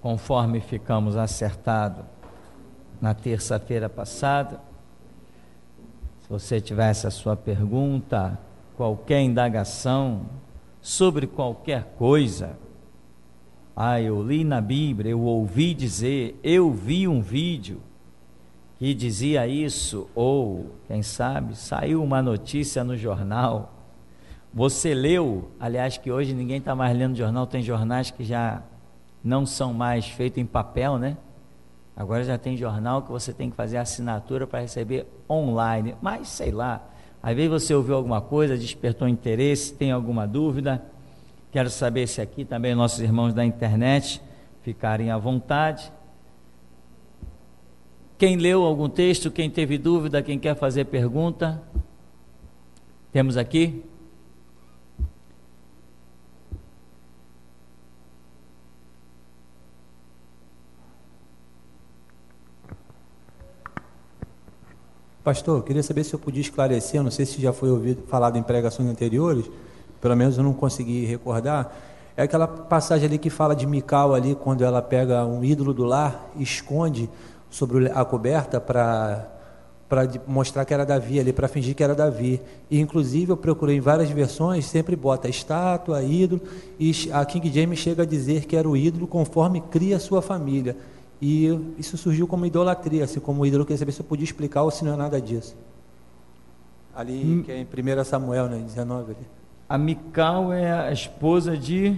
conforme ficamos acertados na terça-feira passada, se você tivesse a sua pergunta, qualquer indagação sobre qualquer coisa, eu li na Bíblia, eu ouvi dizer, eu vi um vídeo que dizia isso, ou quem sabe, saiu uma notícia no jornal, você leu, aliás que hoje ninguém está mais lendo jornal, tem jornais que já não são mais feitos em papel, né? Agora já tem jornal que você tem que fazer assinatura para receber online, mas sei lá, às vezes você ouviu alguma coisa, despertou interesse, tem alguma dúvida, quero saber se aqui também nossos irmãos da internet ficarem à vontade. Quem leu algum texto, quem teve dúvida, quem quer fazer pergunta, temos aqui? Pastor, queria saber se eu podia esclarecer, não sei se já foi ouvido falado em pregações anteriores, pelo menos eu não consegui recordar, é aquela passagem ali que fala de Mical ali, quando ela pega um ídolo do lar, esconde sobre a coberta para mostrar que era Davi ali, para fingir que era Davi, e inclusive eu procurei em várias versões, sempre bota estátua, ídolo, e a King James chega a dizer que era o ídolo conforme cria a sua família. E isso surgiu como idolatria, assim como ídolo. Eu queria saber se eu podia explicar ou se não é nada disso. Ali, que é em 1 Samuel, né, 19. Ali. A Mical é a esposa de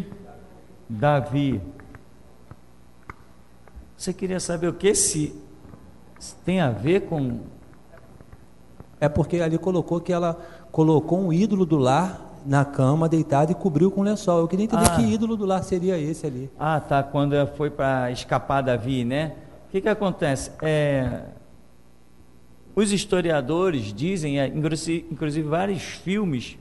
Davi. Você queria saber o que? Se tem a ver com... É porque ali colocou que ela colocou um ídolo do lar na cama, deitado, e cobriu com lençol. Eu queria entender que ídolo do lar seria esse ali. Tá, quando foi para escapar Davi, né? O que acontece? Os historiadores dizem, inclusive vários filmes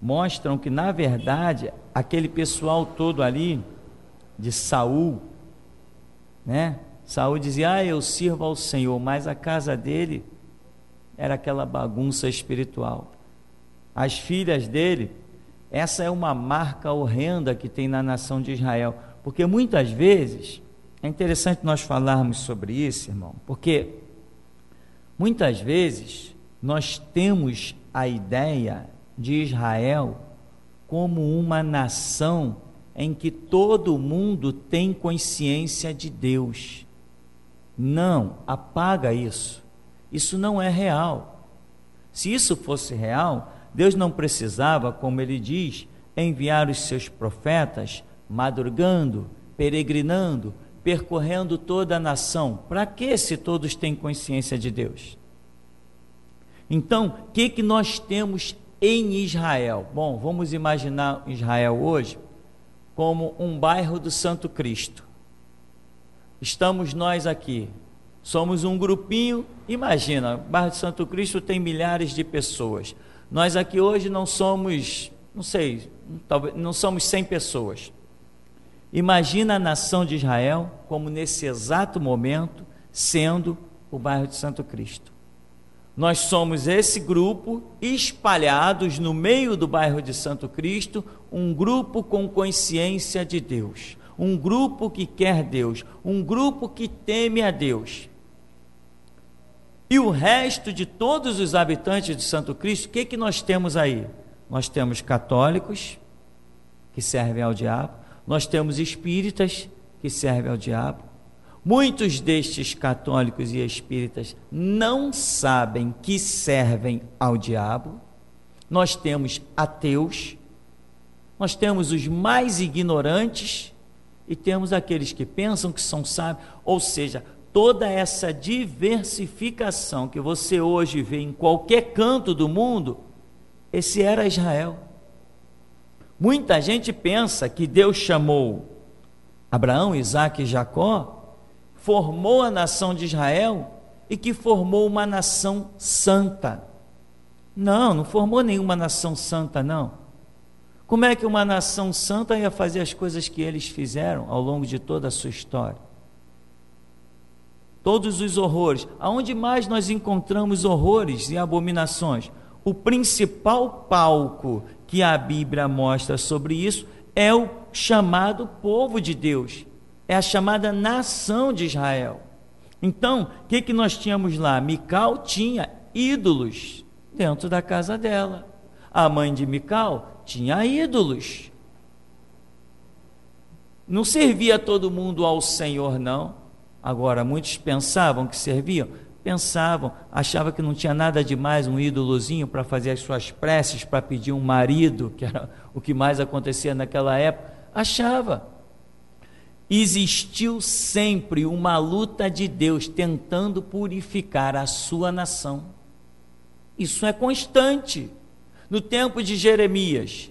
mostram que, na verdade, aquele pessoal todo ali, de Saul, né? Saul dizia, eu sirvo ao Senhor, mas a casa dele era aquela bagunça espiritual. As filhas dele, essa é uma marca horrenda que tem na nação de Israel, porque muitas vezes, é interessante nós falarmos sobre isso, irmão, porque muitas vezes nós temos a ideia de Israel como uma nação em que todo mundo tem consciência de Deus. Não, apaga isso. Isso não é real. Se isso fosse real, Deus não precisava, como ele diz, enviar os seus profetas madrugando, peregrinando, percorrendo toda a nação. Para que, se todos têm consciência de Deus? Então, o que nós temos em Israel? Bom, vamos imaginar Israel hoje como um bairro do Santo Cristo. Estamos nós aqui, somos um grupinho, imagina, o bairro do Santo Cristo tem milhares de pessoas. Nós aqui hoje não somos, não sei, talvez não somos 100 pessoas. Imagina a nação de Israel como nesse exato momento sendo o bairro de Santo Cristo. Nós somos esse grupo espalhados no meio do bairro de Santo Cristo, um grupo com consciência de Deus, um grupo que quer Deus, um grupo que teme a Deus. E o resto de todos os habitantes de Santo Cristo, o que nós temos aí? Nós temos católicos que servem ao diabo, nós temos espíritas que servem ao diabo. Muitos destes católicos e espíritas não sabem que servem ao diabo. Nós temos ateus, nós temos os mais ignorantes e temos aqueles que pensam que são sábios, ou seja, toda essa diversificação que você hoje vê em qualquer canto do mundo, esse era Israel. Muita gente pensa que Deus chamou Abraão, Isaque e Jacó, formou a nação de Israel e que formou uma nação santa. Não, não formou nenhuma nação santa, não. Como é que uma nação santa ia fazer as coisas que eles fizeram ao longo de toda a sua história? Todos os horrores. Aonde mais nós encontramos horrores e abominações? O principal palco que a Bíblia mostra sobre isso é o chamado povo de Deus, é a chamada nação de Israel. Então, o que nós tínhamos lá? Mical tinha ídolos dentro da casa dela. A mãe de Mical tinha ídolos. Não servia todo mundo ao Senhor, não. Agora, muitos pensavam que serviam? Pensavam, achavam que não tinha nada demais um ídolozinho para fazer as suas preces, para pedir um marido, que era o que mais acontecia naquela época. Achava. Existiu sempre uma luta de Deus tentando purificar a sua nação. Isso é constante. No tempo de Jeremias,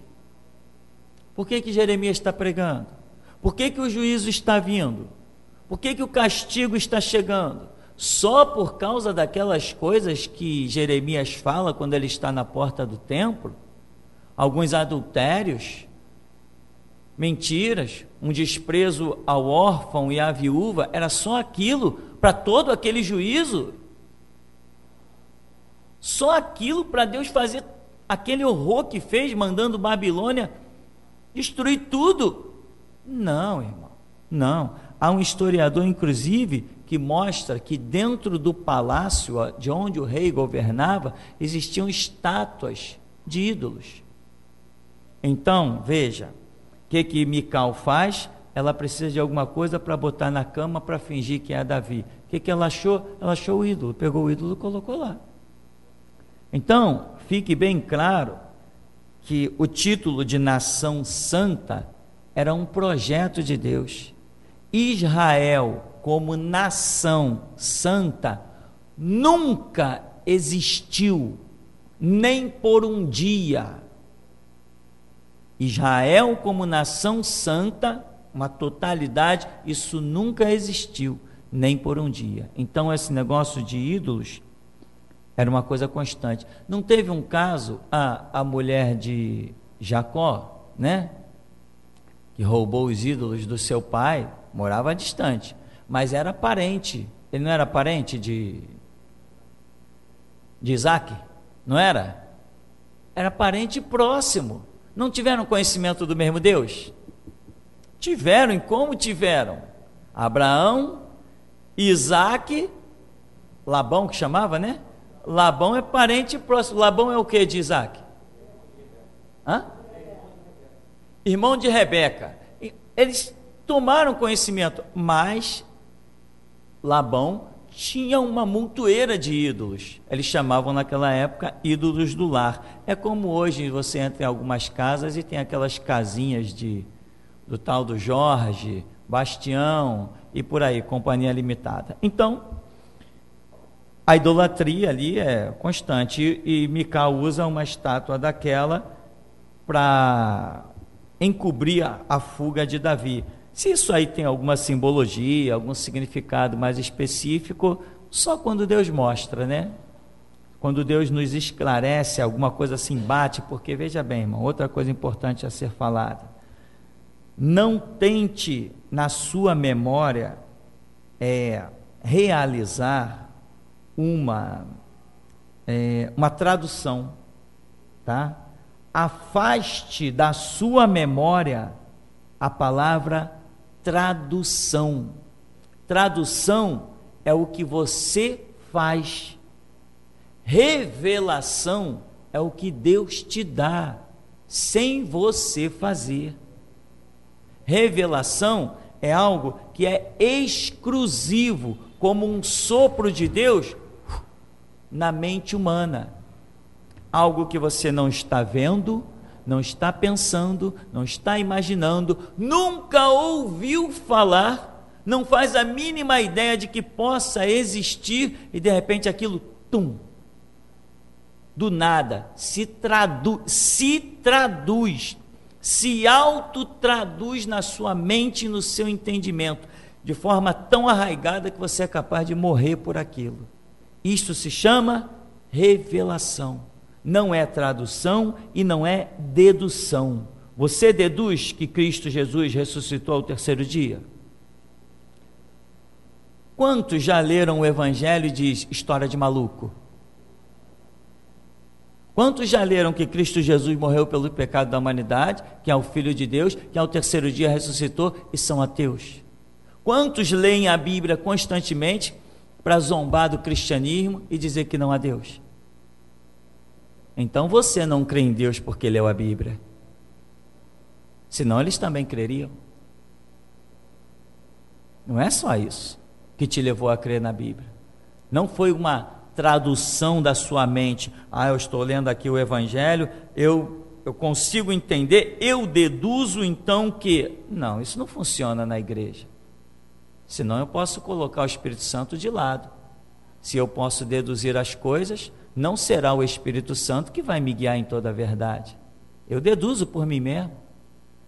por que Jeremias está pregando? Por que o juízo está vindo? Por que o castigo está chegando? Só por causa daquelas coisas que Jeremias fala quando ele está na porta do templo? Alguns adultérios, mentiras, um desprezo ao órfão e à viúva, era só aquilo para todo aquele juízo? Só aquilo para Deus fazer aquele horror que fez, mandando Babilônia destruir tudo? Não, irmão, não. Há um historiador, inclusive, que mostra que dentro do palácio de onde o rei governava, existiam estátuas de ídolos. Então, veja, o que Mical faz? Ela precisa de alguma coisa para botar na cama para fingir que é Davi. O que ela achou? Ela achou o ídolo, pegou o ídolo e colocou lá. Então, fique bem claro que o título de nação santa era um projeto de Deus. Israel, como nação santa, nunca existiu, nem por um dia. Israel, como nação santa, uma totalidade, isso nunca existiu, nem por um dia. Então, esse negócio de ídolos era uma coisa constante. Não teve um caso, a mulher de Jacó, né? Que roubou os ídolos do seu pai, morava distante, mas era parente. Ele não era parente de Isaac? Não era? Era parente próximo. Não tiveram conhecimento do mesmo Deus? Tiveram, e como tiveram? Abraão, Isaac, Labão que chamava, né? Labão é parente próximo. Labão é o que de Isaac? Hã? Irmão de Rebeca. Eles tomaram conhecimento, mas Labão tinha uma montoeira de ídolos. Eles chamavam naquela época ídolos do lar. É como hoje você entra em algumas casas e tem aquelas casinhas do tal do Jorge, Bastião e por aí, Companhia Limitada. Então, a idolatria ali é constante e Mical usa uma estátua daquela para encobrir a fuga de Davi. Se isso aí tem alguma simbologia, algum significado mais específico, só quando Deus mostra, né? Quando Deus nos esclarece, alguma coisa assim bate, porque veja bem, irmão, outra coisa importante a ser falada. Não tente na sua memória realizar uma tradução, tá? Afaste da sua memória a palavra tradução. Tradução é o que você faz. Revelação é o que Deus te dá, sem você fazer. Revelação é algo que é exclusivo, como um sopro de Deus na mente humana. Algo que você não está vendo, não está pensando, não está imaginando, nunca ouviu falar, não faz a mínima ideia de que possa existir, e de repente aquilo, do nada, se autotraduz na sua mente e no seu entendimento, de forma tão arraigada que você é capaz de morrer por aquilo. Isto se chama revelação. Não é tradução e não é dedução. Você deduz que Cristo Jesus ressuscitou ao terceiro dia? Quantos já leram o Evangelho e diz história de maluco? Quantos já leram que Cristo Jesus morreu pelo pecado da humanidade, que é o Filho de Deus, que ao terceiro dia ressuscitou e são ateus? Quantos leem a Bíblia constantemente para zombar do cristianismo e dizer que não há Deus? Então você não crê em Deus porque leu a Bíblia. Senão eles também creriam. Não é só isso que te levou a crer na Bíblia. Não foi uma tradução da sua mente. Eu estou lendo aqui o Evangelho, eu consigo entender, eu deduzo então que... Não, isso não funciona na igreja. Senão eu posso colocar o Espírito Santo de lado. Se eu posso deduzir as coisas, não será o Espírito Santo que vai me guiar em toda a verdade. Eu deduzo por mim mesmo.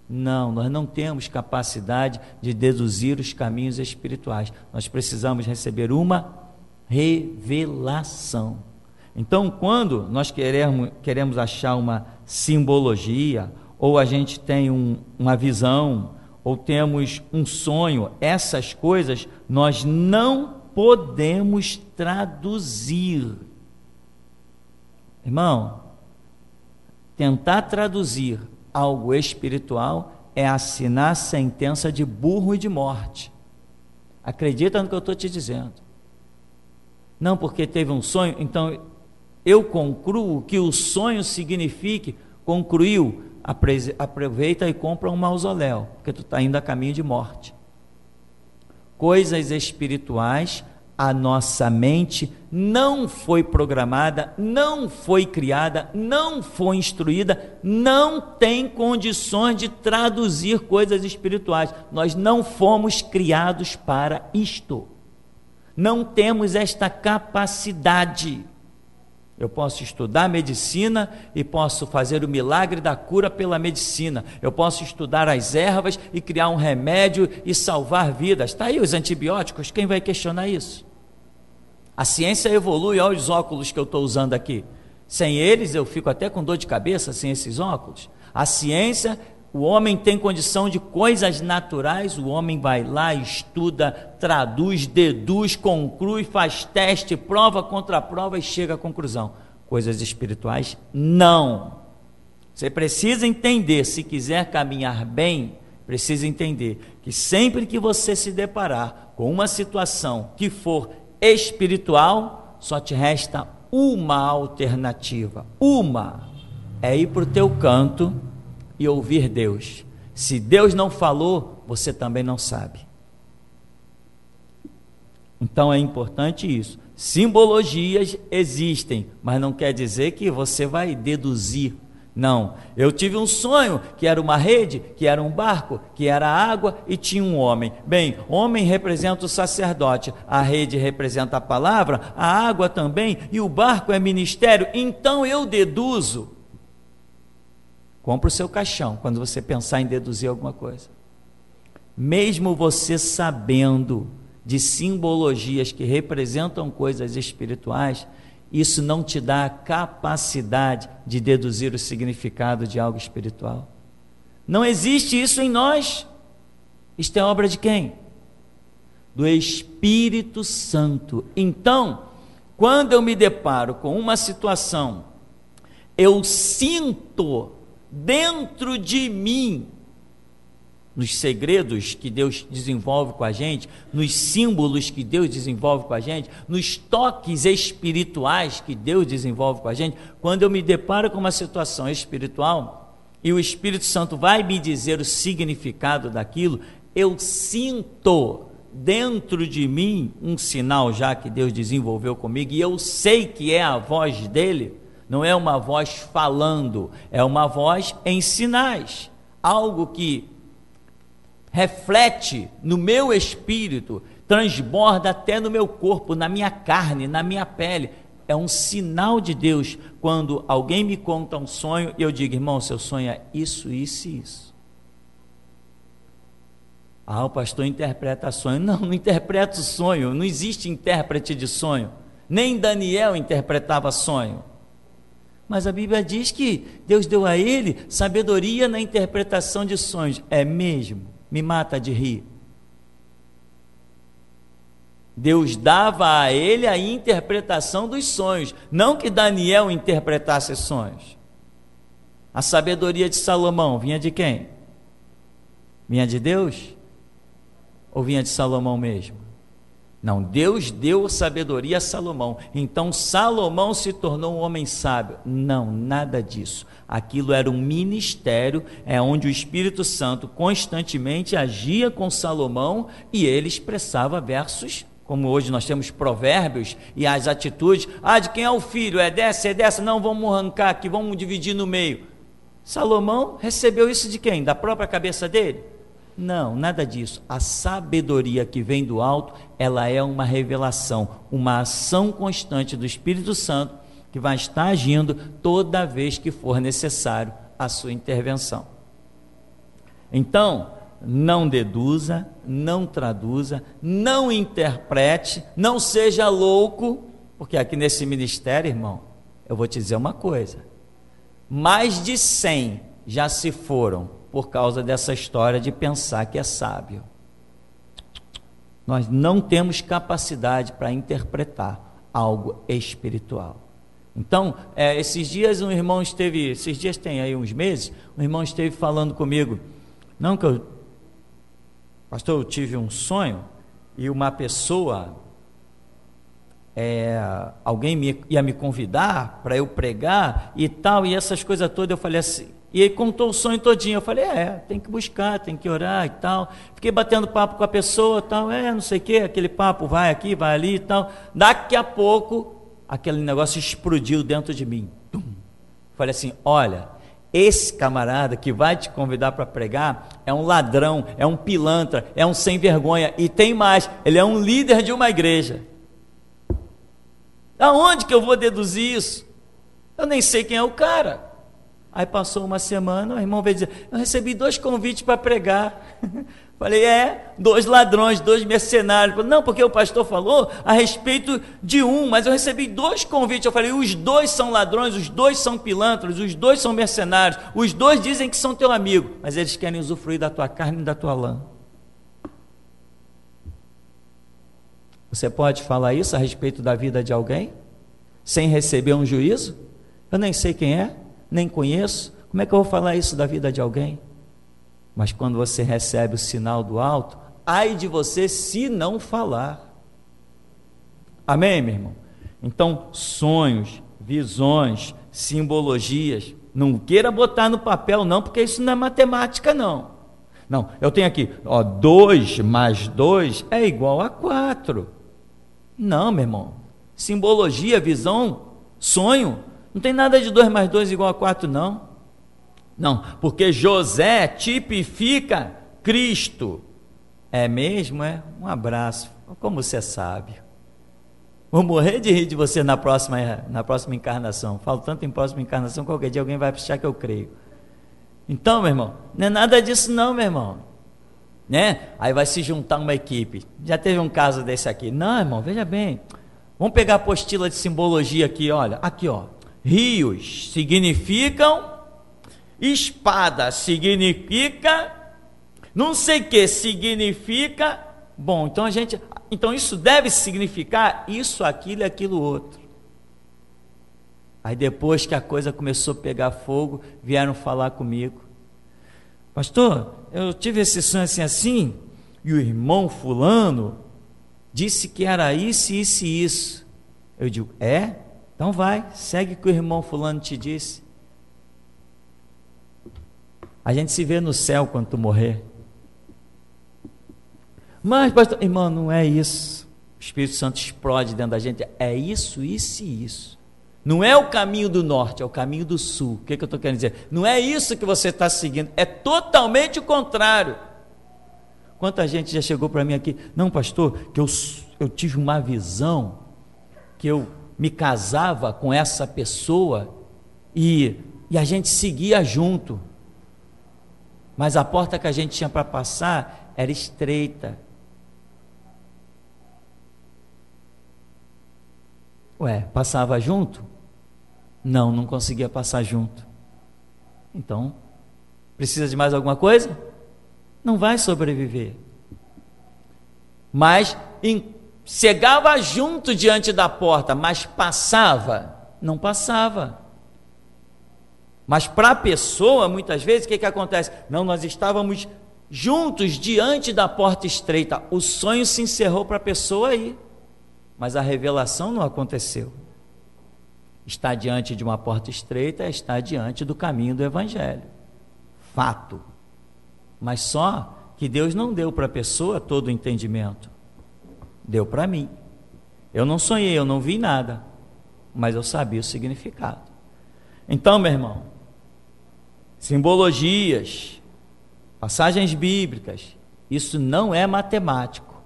Não, nós não temos capacidade de deduzir os caminhos espirituais. Nós precisamos receber uma revelação. Então, quando nós queremos achar uma simbologia, ou a gente tem uma visão, ou temos um sonho, essas coisas nós não podemos traduzir. Irmão, tentar traduzir algo espiritual é assinar sentença de burro e de morte. Acredita no que eu estou te dizendo. Não porque teve um sonho, então eu concluo que o sonho signifique, concluiu, aproveita e compra um mausoléu, porque tu está indo a caminho de morte. Coisas espirituais, a nossa mente não foi programada, não foi criada, não foi instruída, não tem condições de traduzir coisas espirituais. Nós não fomos criados para isto. Não temos esta capacidade. Eu posso estudar medicina e posso fazer o milagre da cura pela medicina. Eu posso estudar as ervas e criar um remédio e salvar vidas. Está aí os antibióticos, quem vai questionar isso? A ciência evolui, olha os óculos que eu estou usando aqui. Sem eles eu fico até com dor de cabeça, sem esses óculos. A ciência, o homem tem condição de coisas naturais, o homem vai lá, estuda, traduz, deduz, conclui, faz teste, prova contra prova e chega à conclusão. Coisas espirituais, não. Você precisa entender, se quiser caminhar bem, precisa entender que sempre que você se deparar com uma situação que for espiritual, só te resta uma alternativa, é ir para o teu canto e ouvir Deus. Se Deus não falou, você também não sabe. Então é importante isso. Simbologias existem, mas não quer dizer que você vai deduzir. Não, eu tive um sonho que era uma rede, que era um barco, que era água e tinha um homem. Bem, homem representa o sacerdote, a rede representa a palavra, a água também, e o barco é ministério. Então eu deduzo. Compre o seu caixão quando você pensar em deduzir alguma coisa. Mesmo você sabendo de simbologias que representam coisas espirituais, isso não te dá a capacidade de deduzir o significado de algo espiritual. Não existe isso em nós. Isto é obra de quem? Do Espírito Santo. Então, quando eu me deparo com uma situação, eu sinto dentro de mim, nos segredos que Deus desenvolve com a gente, nos símbolos que Deus desenvolve com a gente, nos toques espirituais que Deus desenvolve com a gente, quando eu me deparo com uma situação espiritual e o Espírito Santo vai me dizer o significado daquilo, eu sinto dentro de mim um sinal já que Deus desenvolveu comigo, e eu sei que é a voz dele. Não é uma voz falando, é uma voz em sinais, algo que reflete no meu espírito, transborda até no meu corpo, na minha carne, na minha pele. É um sinal de Deus quando alguém me conta um sonho e eu digo: irmão, seu sonho é isso, isso e isso. O pastor interpreta sonho. Não interpreta o sonho, não existe intérprete de sonho. Nem Daniel interpretava sonho. Mas a Bíblia diz que Deus deu a ele sabedoria na interpretação de sonhos. É mesmo? Me mata de rir. Deus dava a ele a interpretação dos sonhos, não que Daniel interpretasse sonhos. A sabedoria de Salomão vinha de quem? Vinha de Deus? Ou vinha de Salomão mesmo? Não, Deus deu sabedoria a Salomão, então Salomão se tornou um homem sábio. Não, nada disso. Aquilo era um ministério, onde o Espírito Santo constantemente agia com Salomão e ele expressava versos, como hoje nós temos provérbios e as atitudes. De quem é o filho? É dessa? Não, vamos arrancar aqui, vamos dividir no meio. Salomão recebeu isso de quem? Da própria cabeça dele? Não, nada disso. A sabedoria que vem do alto, ela é uma revelação, uma ação constante do Espírito Santo que vai estar agindo toda vez que for necessário a sua intervenção. Então, não deduza, não traduza, não interprete, não seja louco, porque aqui nesse ministério, irmão, eu vou te dizer uma coisa: mais de 100 já se foram por causa dessa história de pensar que é sábio. Nós não temos capacidade para interpretar algo espiritual. Então, esses dias esses dias tem aí uns meses, um irmão esteve falando comigo, pastor, eu tive um sonho, e uma pessoa, alguém ia me convidar para eu pregar e tal, e essas coisas todas. Eu falei assim, e ele contou o sonho todinho. Eu falei, tem que buscar, tem que orar e tal. Fiquei batendo papo com a pessoa e tal, não sei o que, aquele papo vai aqui, vai ali e tal. Daqui a pouco, aquele negócio explodiu dentro de mim. Falei assim, olha, esse camarada que vai te convidar para pregar é um ladrão, é um pilantra, é um sem vergonha, e tem mais, ele é um líder de uma igreja. Aonde que eu vou deduzir isso? Eu nem sei quem é o cara. Aí passou uma semana, o irmão veio dizer, eu recebi 2 convites para pregar. Falei, 2 ladrões, 2 mercenários. Não, porque o pastor falou a respeito de um, mas eu recebi 2 convites. Eu falei, os 2 são ladrões, os 2 são pilantras, os 2 são mercenários, os 2 dizem que são teu amigo, mas eles querem usufruir da tua carne e da tua lã. Você pode falar isso a respeito da vida de alguém, sem receber um juízo? Eu nem sei quem é, nem conheço, como é que eu vou falar isso da vida de alguém? Mas quando você recebe o sinal do alto, ai de você se não falar. Amém, meu irmão? Então, sonhos, visões, simbologias, não queira botar no papel não, porque isso não é matemática não. Não, eu tenho aqui, 2 mais 2 é igual a 4. Não, meu irmão, simbologia, visão, sonho, não tem nada de 2 mais 2 igual a 4, não. Não, porque José tipifica Cristo. É mesmo? Um abraço. Como você é sábio. Vou morrer de rir de você na próxima encarnação. Falo tanto em próxima encarnação, qualquer dia alguém vai achar que eu creio. Então, meu irmão, não é nada disso não, meu irmão. Aí vai se juntar uma equipe. Já teve um caso desse aqui. Não, irmão, veja bem. Vamos pegar a apostila de simbologia aqui, olha. Aqui, rios significam, espada significa, não sei o que significa. Bom, então isso deve significar isso, aquilo e aquilo outro. Aí depois que a coisa começou a pegar fogo, vieram falar comigo. Pastor, eu tive esse sonho assim, e o irmão fulano disse que era isso, isso e isso. Eu digo, então vai, segue o que o irmão fulano te disse. A gente se vê no céu quando tu morrer. Mas, pastor, irmão, não é isso. O Espírito Santo explode dentro da gente. É isso, isso e isso. Não é o caminho do norte, é o caminho do sul. O que eu estou querendo dizer? Não é isso que você está seguindo, é totalmente o contrário. Quanta gente já chegou para mim aqui, não, pastor, que eu tive uma visão, que eu me casava com essa pessoa e a gente seguia junto, mas a porta que a gente tinha para passar era estreita. Passava junto? Não conseguia passar junto. Então, precisa de mais alguma coisa? Não vai sobreviver. Mas chegava junto diante da porta, mas passava? Não passava. Mas para a pessoa, muitas vezes, o que acontece? Não, nós estávamos juntos diante da porta estreita. O sonho se encerrou para a pessoa aí, mas a revelação não aconteceu. Está diante de uma porta estreita, está diante do caminho do Evangelho. Fato. Mas só que Deus não deu para a pessoa todo o entendimento. Deu para mim. Eu não sonhei, eu não vi nada, mas eu sabia o significado. Então, meu irmão, simbologias, passagens bíblicas, isso não é matemático.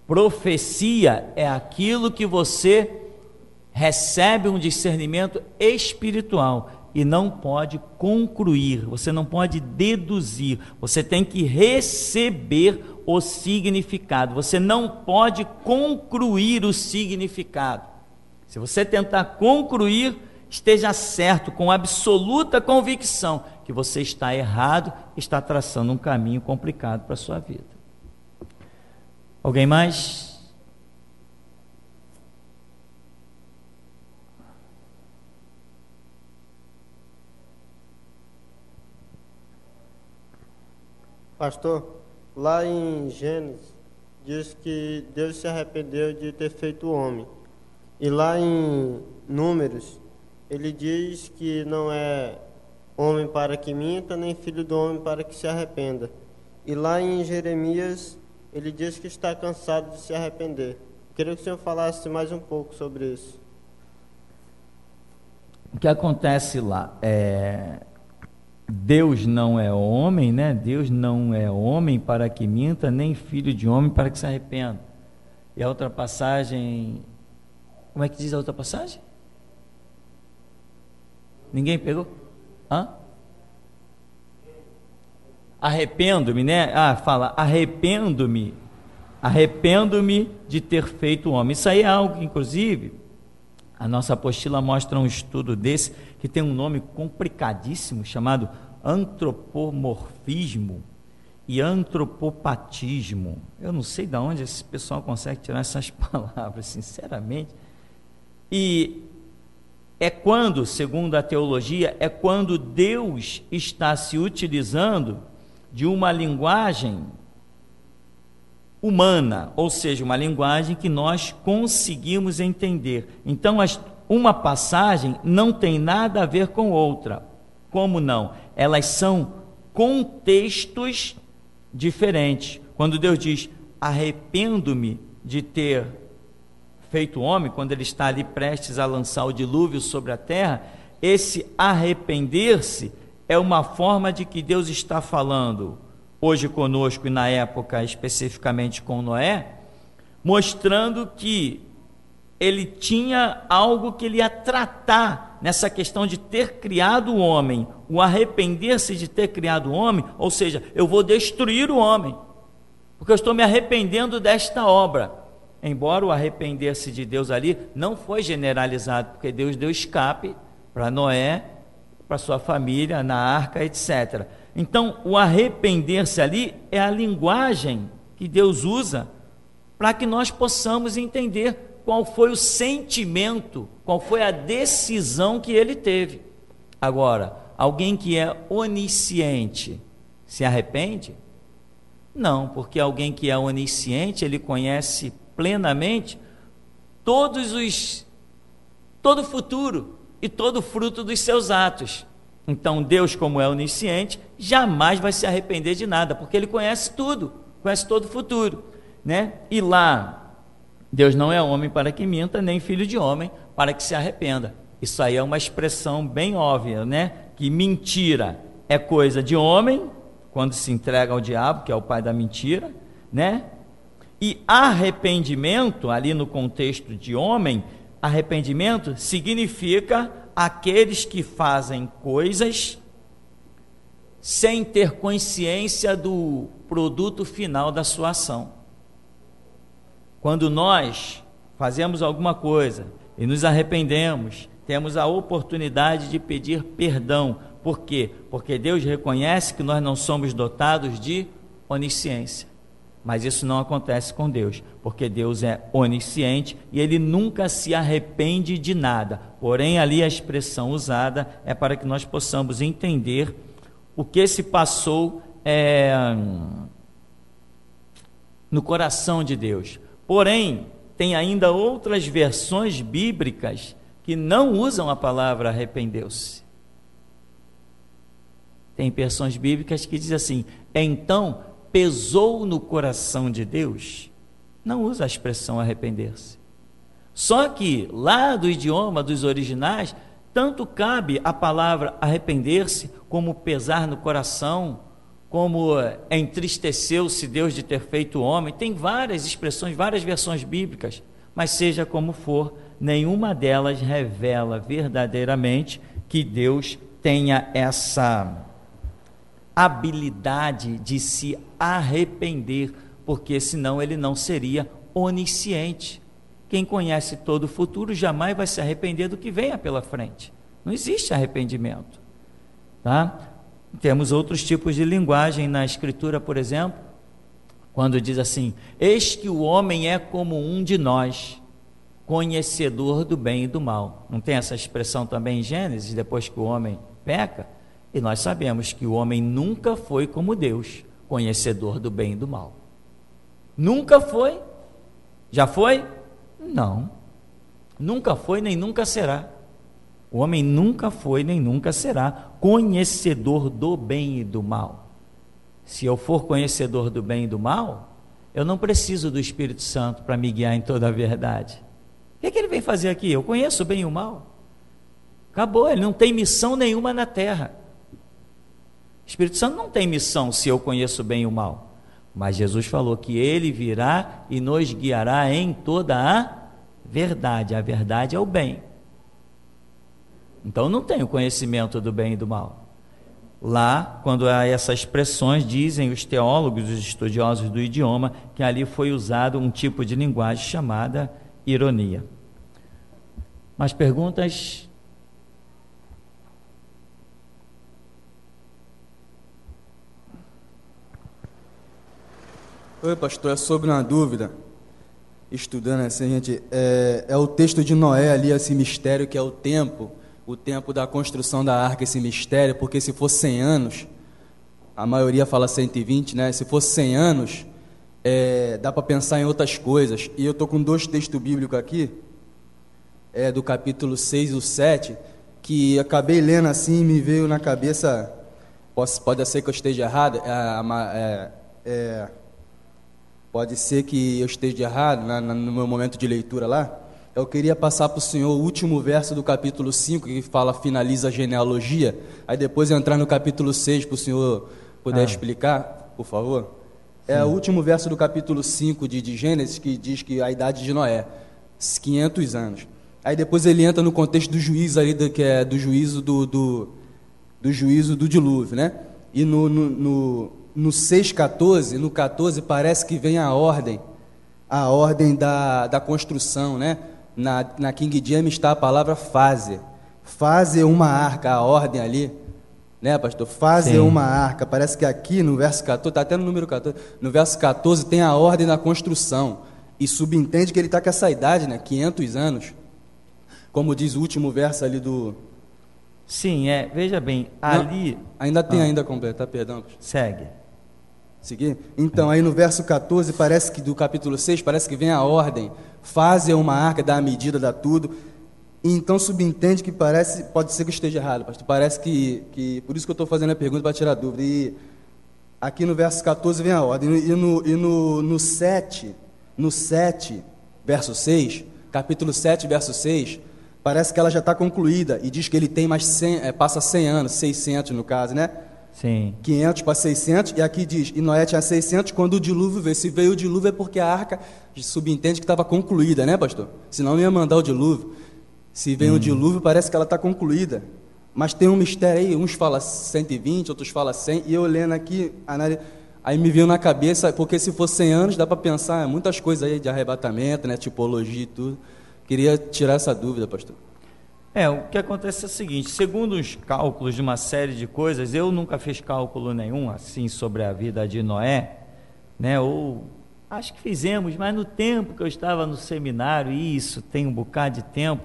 Profecia é aquilo que você recebe um discernimento espiritual e não pode concluir, você não pode deduzir, você tem que receber o significado, você não pode concluir o significado. Se você tentar concluir, esteja certo, com absoluta convicção, que você está errado, está traçando um caminho complicado para a sua vida. Alguém mais? Pastor, lá em Gênesis, diz que Deus se arrependeu de ter feito o homem. E lá em Números, ele diz que não é homem para que minta, nem filho do homem para que se arrependa. E lá em Jeremias, ele diz que está cansado de se arrepender. Queria que o senhor falasse mais um pouco sobre isso. O que acontece lá Deus não é homem, né? Deus não é homem para que minta, nem filho de homem para que se arrependa. E a outra passagem, como é que diz a outra passagem? Ninguém pegou? Arrependo-me, né? Fala, arrependo-me de ter feito o homem. Isso aí é algo que, inclusive, a nossa apostila mostra um estudo desse, que tem um nome complicadíssimo, chamado antropomorfismo e antropopatismo. Eu não sei de onde esse pessoal consegue tirar essas palavras, sinceramente. E é quando, segundo a teologia, é quando Deus está se utilizando de uma linguagem humana, ou seja, uma linguagem que nós conseguimos entender. Então, uma passagem não tem nada a ver com outra. Como não? Elas são contextos diferentes. Quando Deus diz, arrependo-me de ter feito o homem, quando ele está ali prestes a lançar o dilúvio sobre a terra, esse arrepender-se é uma forma de que Deus está falando hoje conosco e na época especificamente com Noé, mostrando que ele tinha algo que ele ia tratar nessa questão de ter criado o homem, o arrepender-se de ter criado o homem, ou seja, eu vou destruir o homem, porque eu estou me arrependendo desta obra. Embora o arrepender-se de Deus ali não foi generalizado, porque Deus deu escape para Noé, para sua família, na arca, etc. Então, o arrepender-se ali é a linguagem que Deus usa para que nós possamos entender qual foi o sentimento, qual foi a decisão que ele teve. Agora, alguém que é onisciente se arrepende? Não, porque alguém que é onisciente, ele conhece plenamente todo o futuro e todo o fruto dos seus atos. Então Deus, como é onisciente, jamais vai se arrepender de nada, porque ele conhece tudo, conhece todo o futuro, né? E lá, Deus não é homem para que minta, nem filho de homem para que se arrependa. Isso aí é uma expressão bem óbvia, né? Que mentira é coisa de homem, quando se entrega ao diabo, que é o pai da mentira, né? E arrependimento, ali no contexto de homem, arrependimento significa aqueles que fazem coisas sem ter consciência do produto final da sua ação. Quando nós fazemos alguma coisa e nos arrependemos, temos a oportunidade de pedir perdão. Por quê? Porque Deus reconhece que nós não somos dotados de onisciência. Mas isso não acontece com Deus, porque Deus é onisciente e Ele nunca se arrepende de nada. Porém, ali a expressão usada é para que nós possamos entender o que se passou no coração de Deus. Porém, tem ainda outras versões bíblicas que não usam a palavra arrependeu-se. Tem versões bíblicas que dizem assim: então pesou no coração de Deus. Não usa a expressão arrepender-se. Só que lá do idioma dos originais, tanto cabe a palavra arrepender-se, como pesar no coração, como entristeceu-se Deus de ter feito o homem. Tem várias expressões, várias versões bíblicas, mas seja como for, nenhuma delas revela verdadeiramente que Deus tenha essa habilidade de se arrepender, porque senão ele não seria onisciente. Quem conhece todo o futuro jamais vai se arrepender do que venha pela frente. Não existe arrependimento, tá? Temos outros tipos de linguagem na Escritura, por exemplo, quando diz assim: eis que o homem é como um de nós, conhecedor do bem e do mal. Não tem essa expressão também em Gênesis, depois que o homem peca? E nós sabemos que o homem nunca foi como Deus, conhecedor do bem e do mal. Nunca foi. Já foi? Não. Nunca foi, nem nunca será. O homem nunca foi, nem nunca será conhecedor do bem e do mal. Se eu for conhecedor do bem e do mal, eu não preciso do Espírito Santo para me guiar em toda a verdade. O que ele vem fazer aqui? Eu conheço o bem e o mal. Acabou, ele não tem missão nenhuma na terra. O Espírito Santo não tem missão se eu conheço o bem e o mal. Mas Jesus falou que ele virá e nos guiará em toda a verdade. A verdade é o bem. Então eu não tenho conhecimento do bem e do mal. Lá, quando há essas expressões, dizem os teólogos, os estudiosos do idioma, que ali foi usado um tipo de linguagem chamada ironia. Mais perguntas? Oi, pastor, é sobre uma dúvida. Estudando assim, gente, é o texto de Noé ali, esse mistério que é o tempo da construção da arca, esse mistério, porque se for 100 anos, a maioria fala 120, né? Se for 100 anos, dá para pensar em outras coisas. E eu estou com 2 textos bíblicos aqui, do capítulo 6 e o 7, que acabei lendo assim e me veio na cabeça, pode ser que eu esteja errado, pode ser que eu esteja errado no meu momento de leitura lá. Eu queria passar para o senhor o último verso do capítulo 5, que fala, finaliza a genealogia, aí depois entrar no capítulo 6, para o senhor puder explicar, por favor. Sim. É o último verso do capítulo 5 de Gênesis, que diz que a idade de Noé, 500 anos. Aí depois ele entra no contexto do juízo ali, que é do juízo do juízo do dilúvio, né? E no 6,14, no 14, parece que vem a ordem da construção, né? Na King James está a palavra fazer uma arca, a ordem ali, né, pastor? Fazer uma arca, parece que aqui no verso 14, está até no número 14, no verso 14 tem a ordem da construção, e subentende que ele está com essa idade, né, 500 anos, como diz o último verso ali do... Sim, veja bem, ali... Não, ainda tem ainda a completar, perdão. Segue. Seguir? Então, aí no verso 14, parece que do capítulo 6, parece que vem a ordem, fazer uma arca, dá a medida, dá tudo, e então subentende que parece, pode ser que eu esteja errado, pastor, parece que por isso que eu estou fazendo a pergunta para tirar dúvida, e aqui no verso 14 vem a ordem, e no 7, verso 6, capítulo 7, verso 6, parece que ela já está concluída, e diz que ele tem mais 100, passa 100 anos, 600 no caso, né? Sim. 500 para 600, e aqui diz, e Noé tinha 600 quando o dilúvio veio. Se veio o dilúvio é porque a arca subentende que estava concluída, né, pastor? Senão não ia mandar o dilúvio. Se vem o dilúvio, parece que ela está concluída. Mas tem um mistério aí, uns falam 120, outros falam 100, e eu lendo aqui, aí me veio na cabeça, porque se for 100 anos, dá para pensar muitas coisas aí de arrebatamento, né, tipologia e tudo. Queria tirar essa dúvida, pastor. O que acontece é o seguinte, segundo os cálculos de uma série de coisas, eu nunca fiz cálculo nenhum assim sobre a vida de Noé, né? Ou acho que fizemos, mas no tempo que eu estava no seminário, isso tem um bocado de tempo,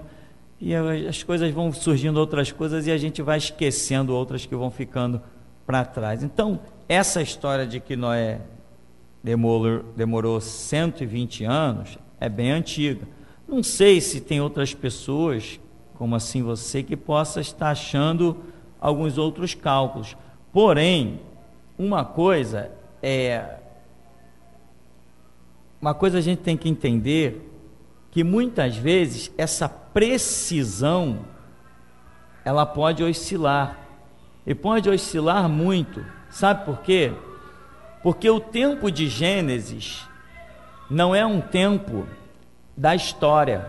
e as coisas vão surgindo outras coisas e a gente vai esquecendo outras que vão ficando para trás. Então, essa história de que Noé demorou 120 anos, é bem antiga. Não sei se tem outras pessoas, como assim você, que possa estar achando alguns outros cálculos. Porém, uma coisa a gente tem que entender, que muitas vezes essa precisão, ela pode oscilar, e pode oscilar muito. Sabe por quê? Porque o tempo de Gênesis não é um tempo da história.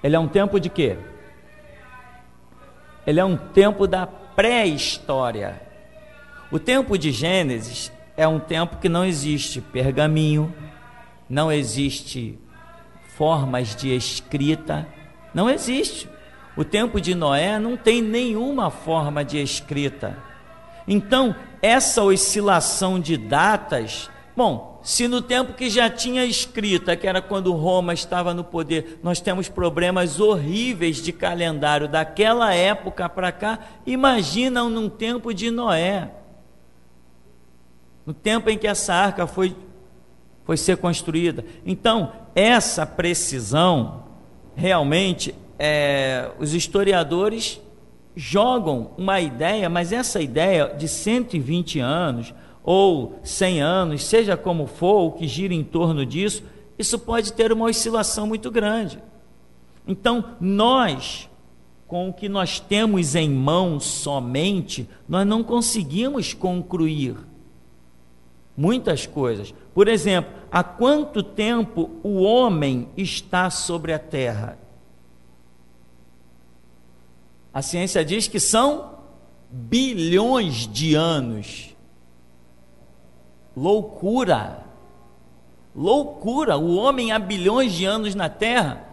Ele é um tempo de quê? Ele é um tempo da pré-história. O tempo de Gênesis é um tempo que não existe pergaminho, não existe formas de escrita, não existe. O tempo de Noé não tem nenhuma forma de escrita. Então, essa oscilação de datas, bom, se no tempo que já tinha escrita, que era quando Roma estava no poder, nós temos problemas horríveis de calendário daquela época para cá, imaginam num tempo de Noé, no tempo em que essa arca foi ser construída. Então, essa precisão, realmente, os historiadores jogam uma ideia, mas essa ideia de 120 anos, ou 100 anos, seja como for, o que gira em torno disso, isso pode ter uma oscilação muito grande. Então, nós, com o que nós temos em mãos somente, nós não conseguimos concluir muitas coisas. Por exemplo, há quanto tempo o homem está sobre a terra? A ciência diz que são bilhões de anos. Loucura! Loucura! O homem há bilhões de anos na terra,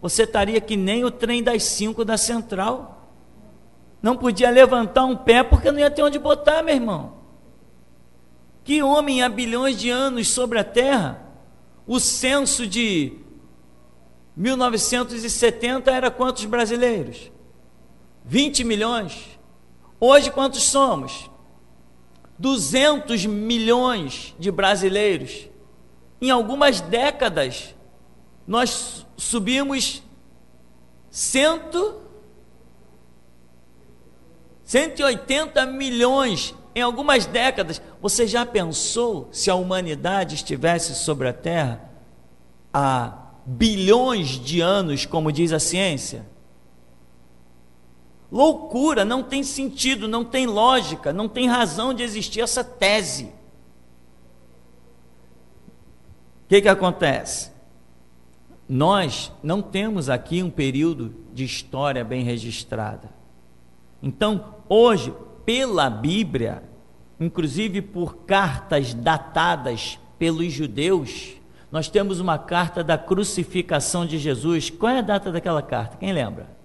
você estaria que nem o trem das 5 da Central. Não podia levantar um pé porque não ia ter onde botar, meu irmão. Que homem há bilhões de anos sobre a terra? O censo de 1970 era quantos brasileiros? 20 milhões. Hoje quantos somos? 200 milhões de brasileiros. Em algumas décadas, nós subimos 180 milhões. Em algumas décadas. Você já pensou se a humanidade estivesse sobre a Terra há bilhões de anos, como diz a ciência? Loucura, não tem sentido, não tem lógica, não tem razão de existir essa tese. O que acontece? Nós não temos aqui um período de história bem registrada. Então, hoje, pela Bíblia, inclusive por cartas datadas pelos judeus, nós temos uma carta da crucificação de Jesus. Qual é a data daquela carta? Quem lembra?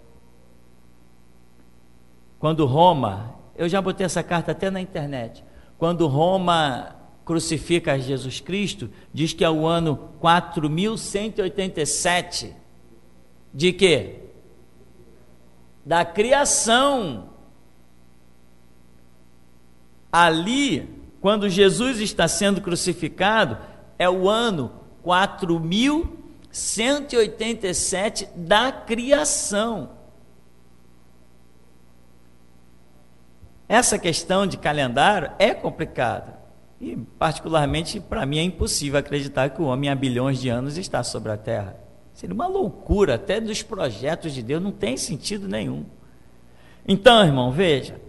Quando Roma, eu já botei essa carta até na internet, quando Roma crucifica Jesus Cristo, diz que é o ano 4187, de quê? Da criação. Ali, quando Jesus está sendo crucificado, é o ano 4187 da criação. Essa questão de calendário é complicada. E, particularmente, para mim é impossível acreditar que o homem há bilhões de anos está sobre a Terra. Seria uma loucura, até dos projetos de Deus, não tem sentido nenhum. Então, irmão, veja,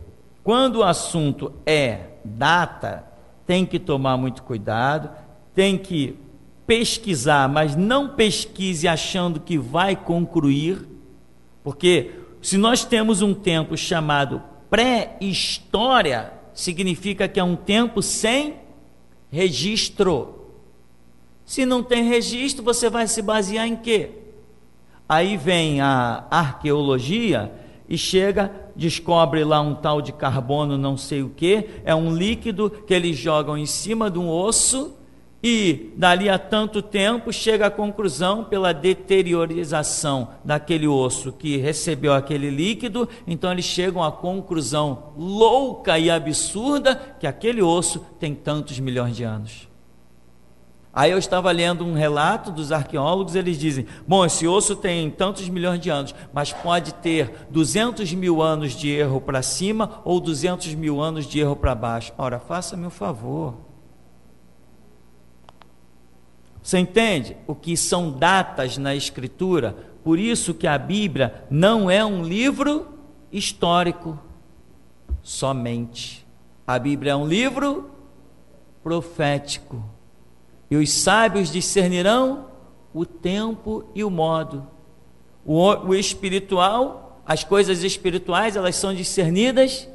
quando o assunto é data, tem que tomar muito cuidado, tem que pesquisar, mas não pesquise achando que vai concluir, porque se nós temos um tempo chamado pré-história, significa que é um tempo sem registro. Se não tem registro, você vai se basear em quê? Aí vem a arqueologia e descobre lá um tal de carbono não sei o que, é um líquido que eles jogam em cima de um osso e dali a tanto tempo chega à conclusão, pela deteriorização daquele osso que recebeu aquele líquido, então eles chegam à conclusão louca e absurda que aquele osso tem tantos milhões de anos. Aí eu estava lendo um relato dos arqueólogos, eles dizem, bom, esse osso tem tantos milhões de anos, mas pode ter 200 mil anos de erro para cima ou 200 mil anos de erro para baixo. Ora, faça-me um favor. Você entende o que são datas na Escritura? Por isso que a Bíblia não é um livro histórico somente. A Bíblia é um livro profético. E os sábios discernirão o tempo e o modo. O espiritual, as coisas espirituais, elas são discernidas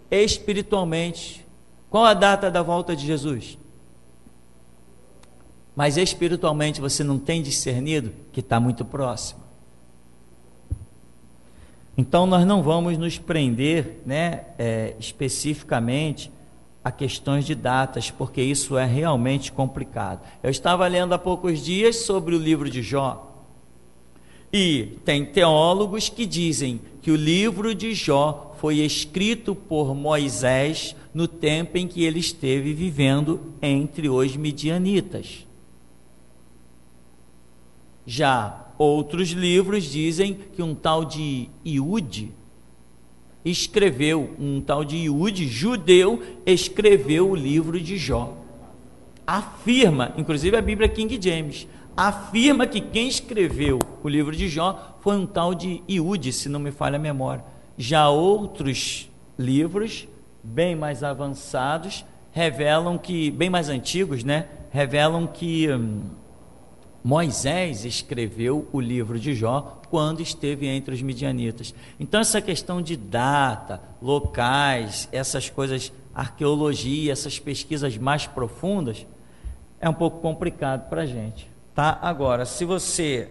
espiritualmente. Qual a data da volta de Jesus? Mas espiritualmente você não tem discernido que está muito próximo. Então nós não vamos nos prender, especificamente a questões de datas, porque isso é realmente complicado. Eu estava lendo há poucos dias sobre o livro de Jó, e tem teólogos que dizem que o livro de Jó foi escrito por Moisés no tempo em que ele esteve vivendo entre os midianitas. Já outros livros dizem que um tal de Iude escreveu, judeu, escreveu o livro de Jó. Afirma, inclusive a Bíblia King James, afirma que quem escreveu o livro de Jó foi um tal de Iude, se não me falha a memória. Já outros livros, bem mais avançados, revelam que, bem mais antigos, revelam que Moisés escreveu o livro de Jó quando esteve entre os midianitas. Então essa questão de data, locais, essas coisas, arqueologia, essas pesquisas mais profundas, é um pouco complicado para a gente, tá? Agora, se você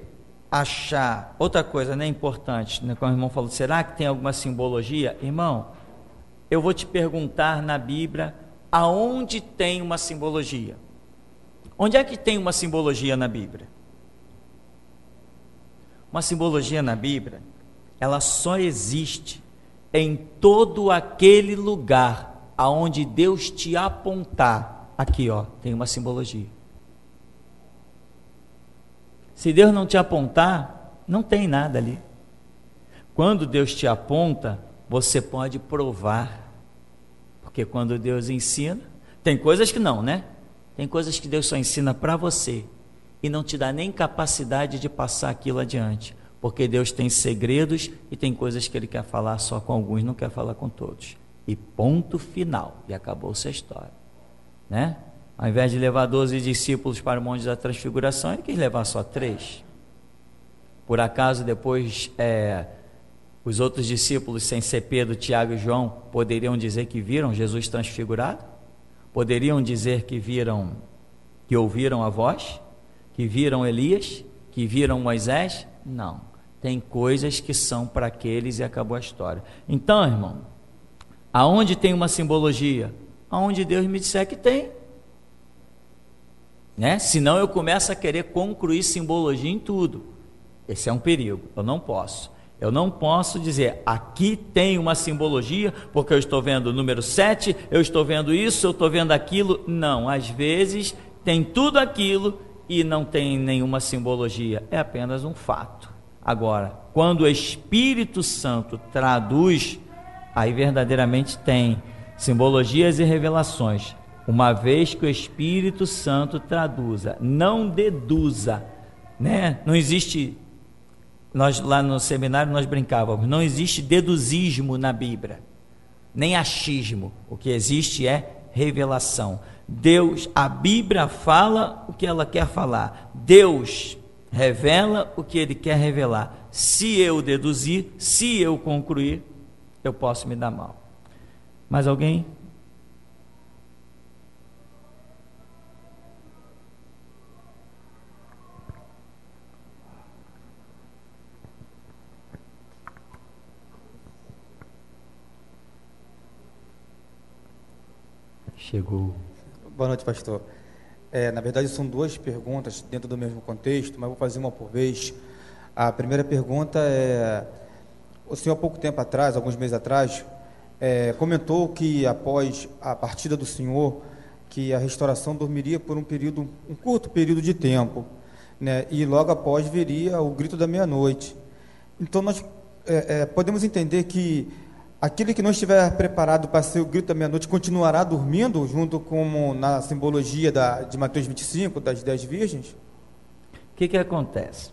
achar outra coisa, importante, como o irmão falou, será que tem alguma simbologia? Irmão, eu vou te perguntar na Bíblia, aonde tem uma simbologia? Onde é que tem uma simbologia na Bíblia? Uma simbologia na Bíblia, ela só existe em todo aquele lugar aonde Deus te apontar. Aqui, tem uma simbologia. Se Deus não te apontar, não tem nada ali. Quando Deus te aponta, você pode provar. Porque quando Deus ensina, tem coisas que não, Tem coisas que Deus só ensina para você e não te dá nem capacidade de passar aquilo adiante, porque Deus tem segredos e tem coisas que Ele quer falar só com alguns, não quer falar com todos. E ponto final, e acabou-se a história, Ao invés de levar 12 discípulos para o Monte da Transfiguração, Ele quis levar só 3. Por acaso depois os outros discípulos, sem ser Pedro, Tiago e João, poderiam dizer que viram Jesus transfigurado? Poderiam dizer que ouviram a voz, que viram Elias, que viram Moisés? Não. Tem coisas que são para aqueles e acabou a história. Então, irmão, aonde tem uma simbologia? Aonde Deus me disser que tem. Senão eu começo a querer concluir simbologia em tudo. Esse é um perigo, eu não posso. Eu não posso dizer, aqui tem uma simbologia, porque eu estou vendo o número 7, eu estou vendo isso, eu estou vendo aquilo. Não, às vezes tem tudo aquilo e não tem nenhuma simbologia, é apenas um fato. Agora, quando o Espírito Santo traduz, aí verdadeiramente tem simbologias e revelações. Uma vez que o Espírito Santo traduza, não deduza, Não existe... Nós lá no seminário nós brincávamos, não existe deduzismo na Bíblia, nem achismo. O que existe é revelação. A Bíblia fala o que ela quer falar. Deus revela o que Ele quer revelar. Se eu deduzir, se eu concluir, eu posso me dar mal. Mais alguém? Chegou. Boa noite, pastor. Na verdade, são 2 perguntas dentro do mesmo contexto, mas vou fazer uma por vez. A primeira pergunta é: o senhor, há pouco tempo atrás, alguns meses atrás, comentou que após a partida do senhor, que a restauração dormiria por um curto período de tempo, né? E logo após viria o grito da meia-noite. Então nós podemos entender que aquele que não estiver preparado para ser o grito da meia-noite continuará dormindo, junto com na simbologia de Mateus 25, das 10 virgens? O que acontece?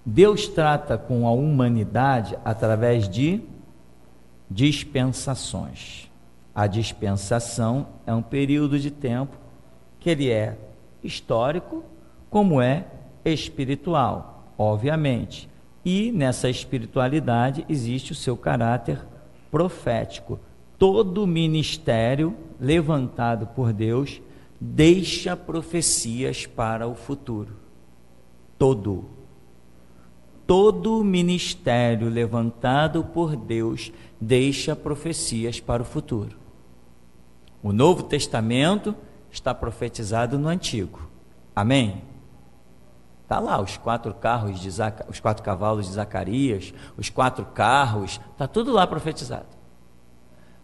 Deus trata com a humanidade através de dispensações. A dispensação é um período de tempo que ele é histórico, como é espiritual, obviamente. E nessa espiritualidade existe o seu caráter profético. Todo ministério levantado por Deus deixa profecias para o futuro. Todo ministério levantado por Deus deixa profecias para o futuro. O Novo Testamento está profetizado no Antigo. Amém? Está lá os 4 cavalos de Zacarias, os 4 carros, está tudo lá profetizado.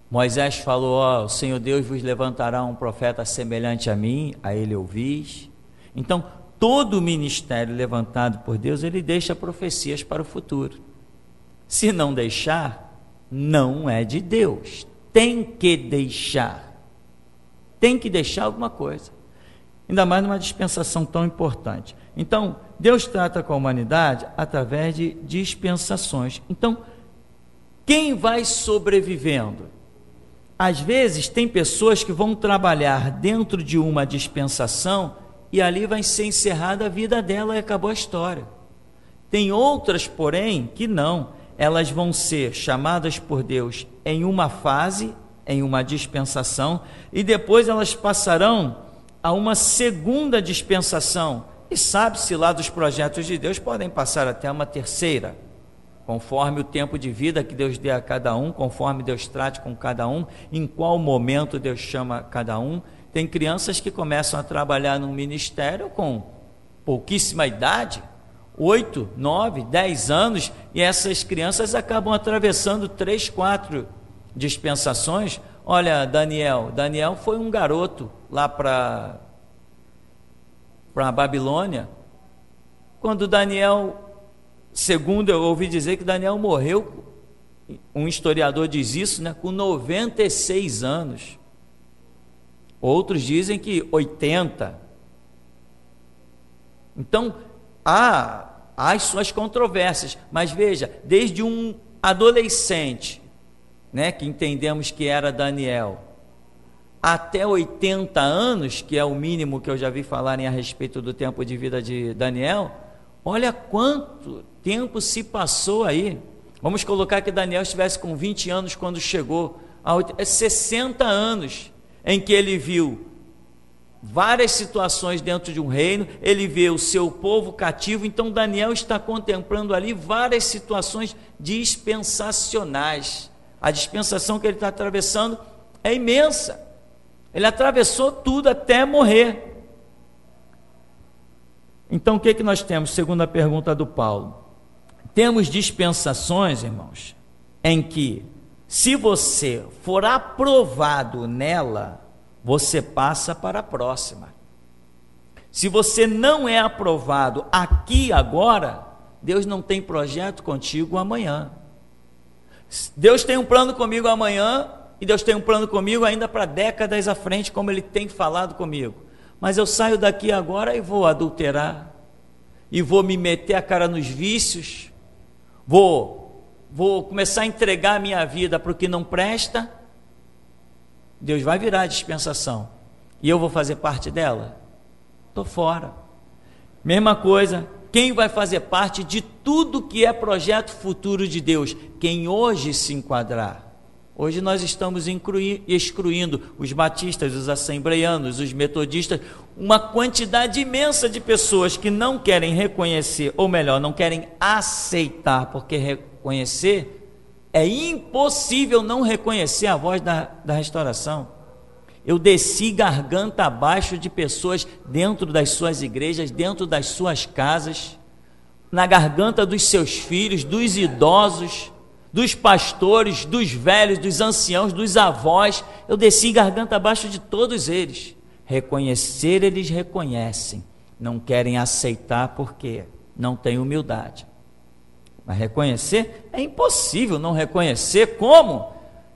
Moisés falou: o Senhor Deus vos levantará um profeta semelhante a mim, a ele ouvis. Então, todo ministério levantado por Deus, ele deixa profecias para o futuro. Se não deixar, não é de Deus. Tem que deixar alguma coisa. Ainda mais numa dispensação tão importante. Então, Deus trata com a humanidade através de dispensações. Então, quem vai sobrevivendo? Às vezes, tem pessoas que vão trabalhar dentro de uma dispensação e ali vai ser encerrada a vida dela e acabou a história. Tem outras, porém, que não. Elas vão ser chamadas por Deus em uma fase, em uma dispensação, e depois elas passarão a uma segunda dispensação. E sabe-se lá dos projetos de Deus, podem passar até uma terceira, conforme o tempo de vida que Deus dê a cada um, conforme Deus trate com cada um, em qual momento Deus chama cada um. Tem crianças que começam a trabalhar num ministério com pouquíssima idade, 8, 9, 10 anos, e essas crianças acabam atravessando 3, 4 dispensações. Olha, Daniel foi um garoto lá para a Babilônia. Quando Daniel, segundo eu ouvi dizer que Daniel morreu, um historiador diz isso, né, com 96 anos. Outros dizem que 80. Então, há as suas controvérsias, mas veja, desde um adolescente, né, que entendemos que era Daniel, até 80 anos, que é o mínimo que eu já vi falarem a respeito do tempo de vida de Daniel, olha quanto tempo se passou aí. Vamos colocar que Daniel estivesse com 20 anos quando chegou, 60 anos, em que ele viu várias situações dentro de um reino, ele vê o seu povo cativo. Então Daniel está contemplando ali várias situações dispensacionais. A dispensação que ele está atravessando é imensa. Ele atravessou tudo até morrer. Então o que nós temos, segundo a pergunta do Paulo? Temos dispensações, irmãos, em que, se você for aprovado nela, você passa para a próxima. Se você não é aprovado aqui agora, Deus não tem projeto contigo amanhã. Deus tem um plano comigo amanhã, e Deus tem um plano comigo ainda para décadas à frente, como Ele tem falado comigo. Mas eu saio daqui agora e vou adulterar, e vou me meter a cara nos vícios, vou começar a entregar a minha vida para o que não presta. Deus vai virar a dispensação, e eu vou fazer parte dela? Estou fora. Mesma coisa, quem vai fazer parte de tudo que é projeto futuro de Deus? Quem hoje se enquadrar. Hoje nós estamos excluindo os batistas, os assembleianos, os metodistas, uma quantidade imensa de pessoas que não querem reconhecer, ou melhor, não querem aceitar, porque reconhecer, é impossível não reconhecer a voz da restauração. Eu desci garganta abaixo de pessoas dentro das suas igrejas, dentro das suas casas, na garganta dos seus filhos, dos idosos, dos pastores, dos velhos, dos anciãos, dos avós. Eu desci garganta abaixo de todos eles. Reconhecer, eles reconhecem. Não querem aceitar porque não têm humildade. Mas reconhecer, é impossível não reconhecer. Como?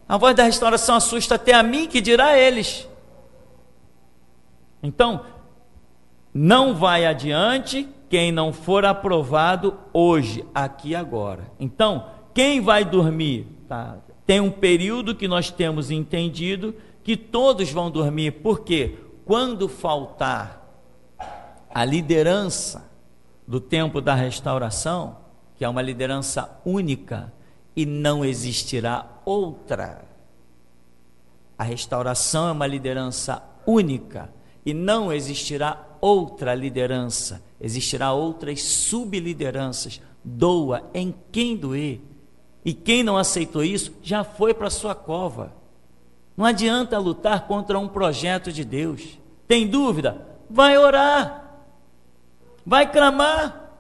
A voz da restauração assusta até a mim, que dirá a eles. Então, não vai adiante quem não for aprovado hoje, aqui e agora. Então, quem vai dormir? Tá? Tem um período que nós temos entendido que todos vão dormir. Por quê? Quando faltar a liderança do tempo da restauração, que é uma liderança única, e não existirá outra. A restauração é uma liderança única, e não existirá outra liderança. Existirá outras sublideranças. Doa em quem doer. E quem não aceitou isso, já foi para sua cova. Não adianta lutar contra um projeto de Deus. Tem dúvida? Vai orar. Vai clamar.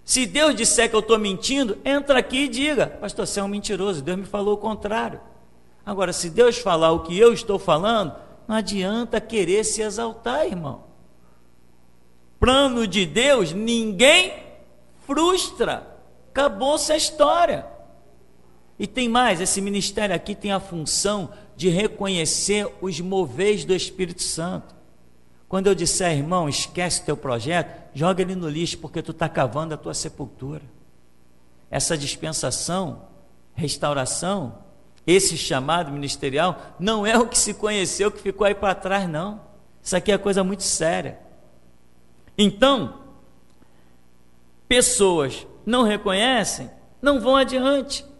Se Deus disser que eu estou mentindo, entra aqui e diga: pastor, você é um mentiroso, Deus me falou o contrário. Agora, se Deus falar o que eu estou falando, não adianta querer se exaltar, irmão. Plano de Deus, ninguém frustra. Acabou-se a história. E tem mais, esse ministério aqui tem a função de reconhecer os moveres do Espírito Santo. Quando eu disser, irmão, esquece teu projeto, joga ele no lixo, porque tu está cavando a tua sepultura. Essa dispensação, restauração, esse chamado ministerial, não é o que se conheceu, que ficou aí para trás, não. Isso aqui é coisa muito séria. Então, pessoas não reconhecem, não vão adiante.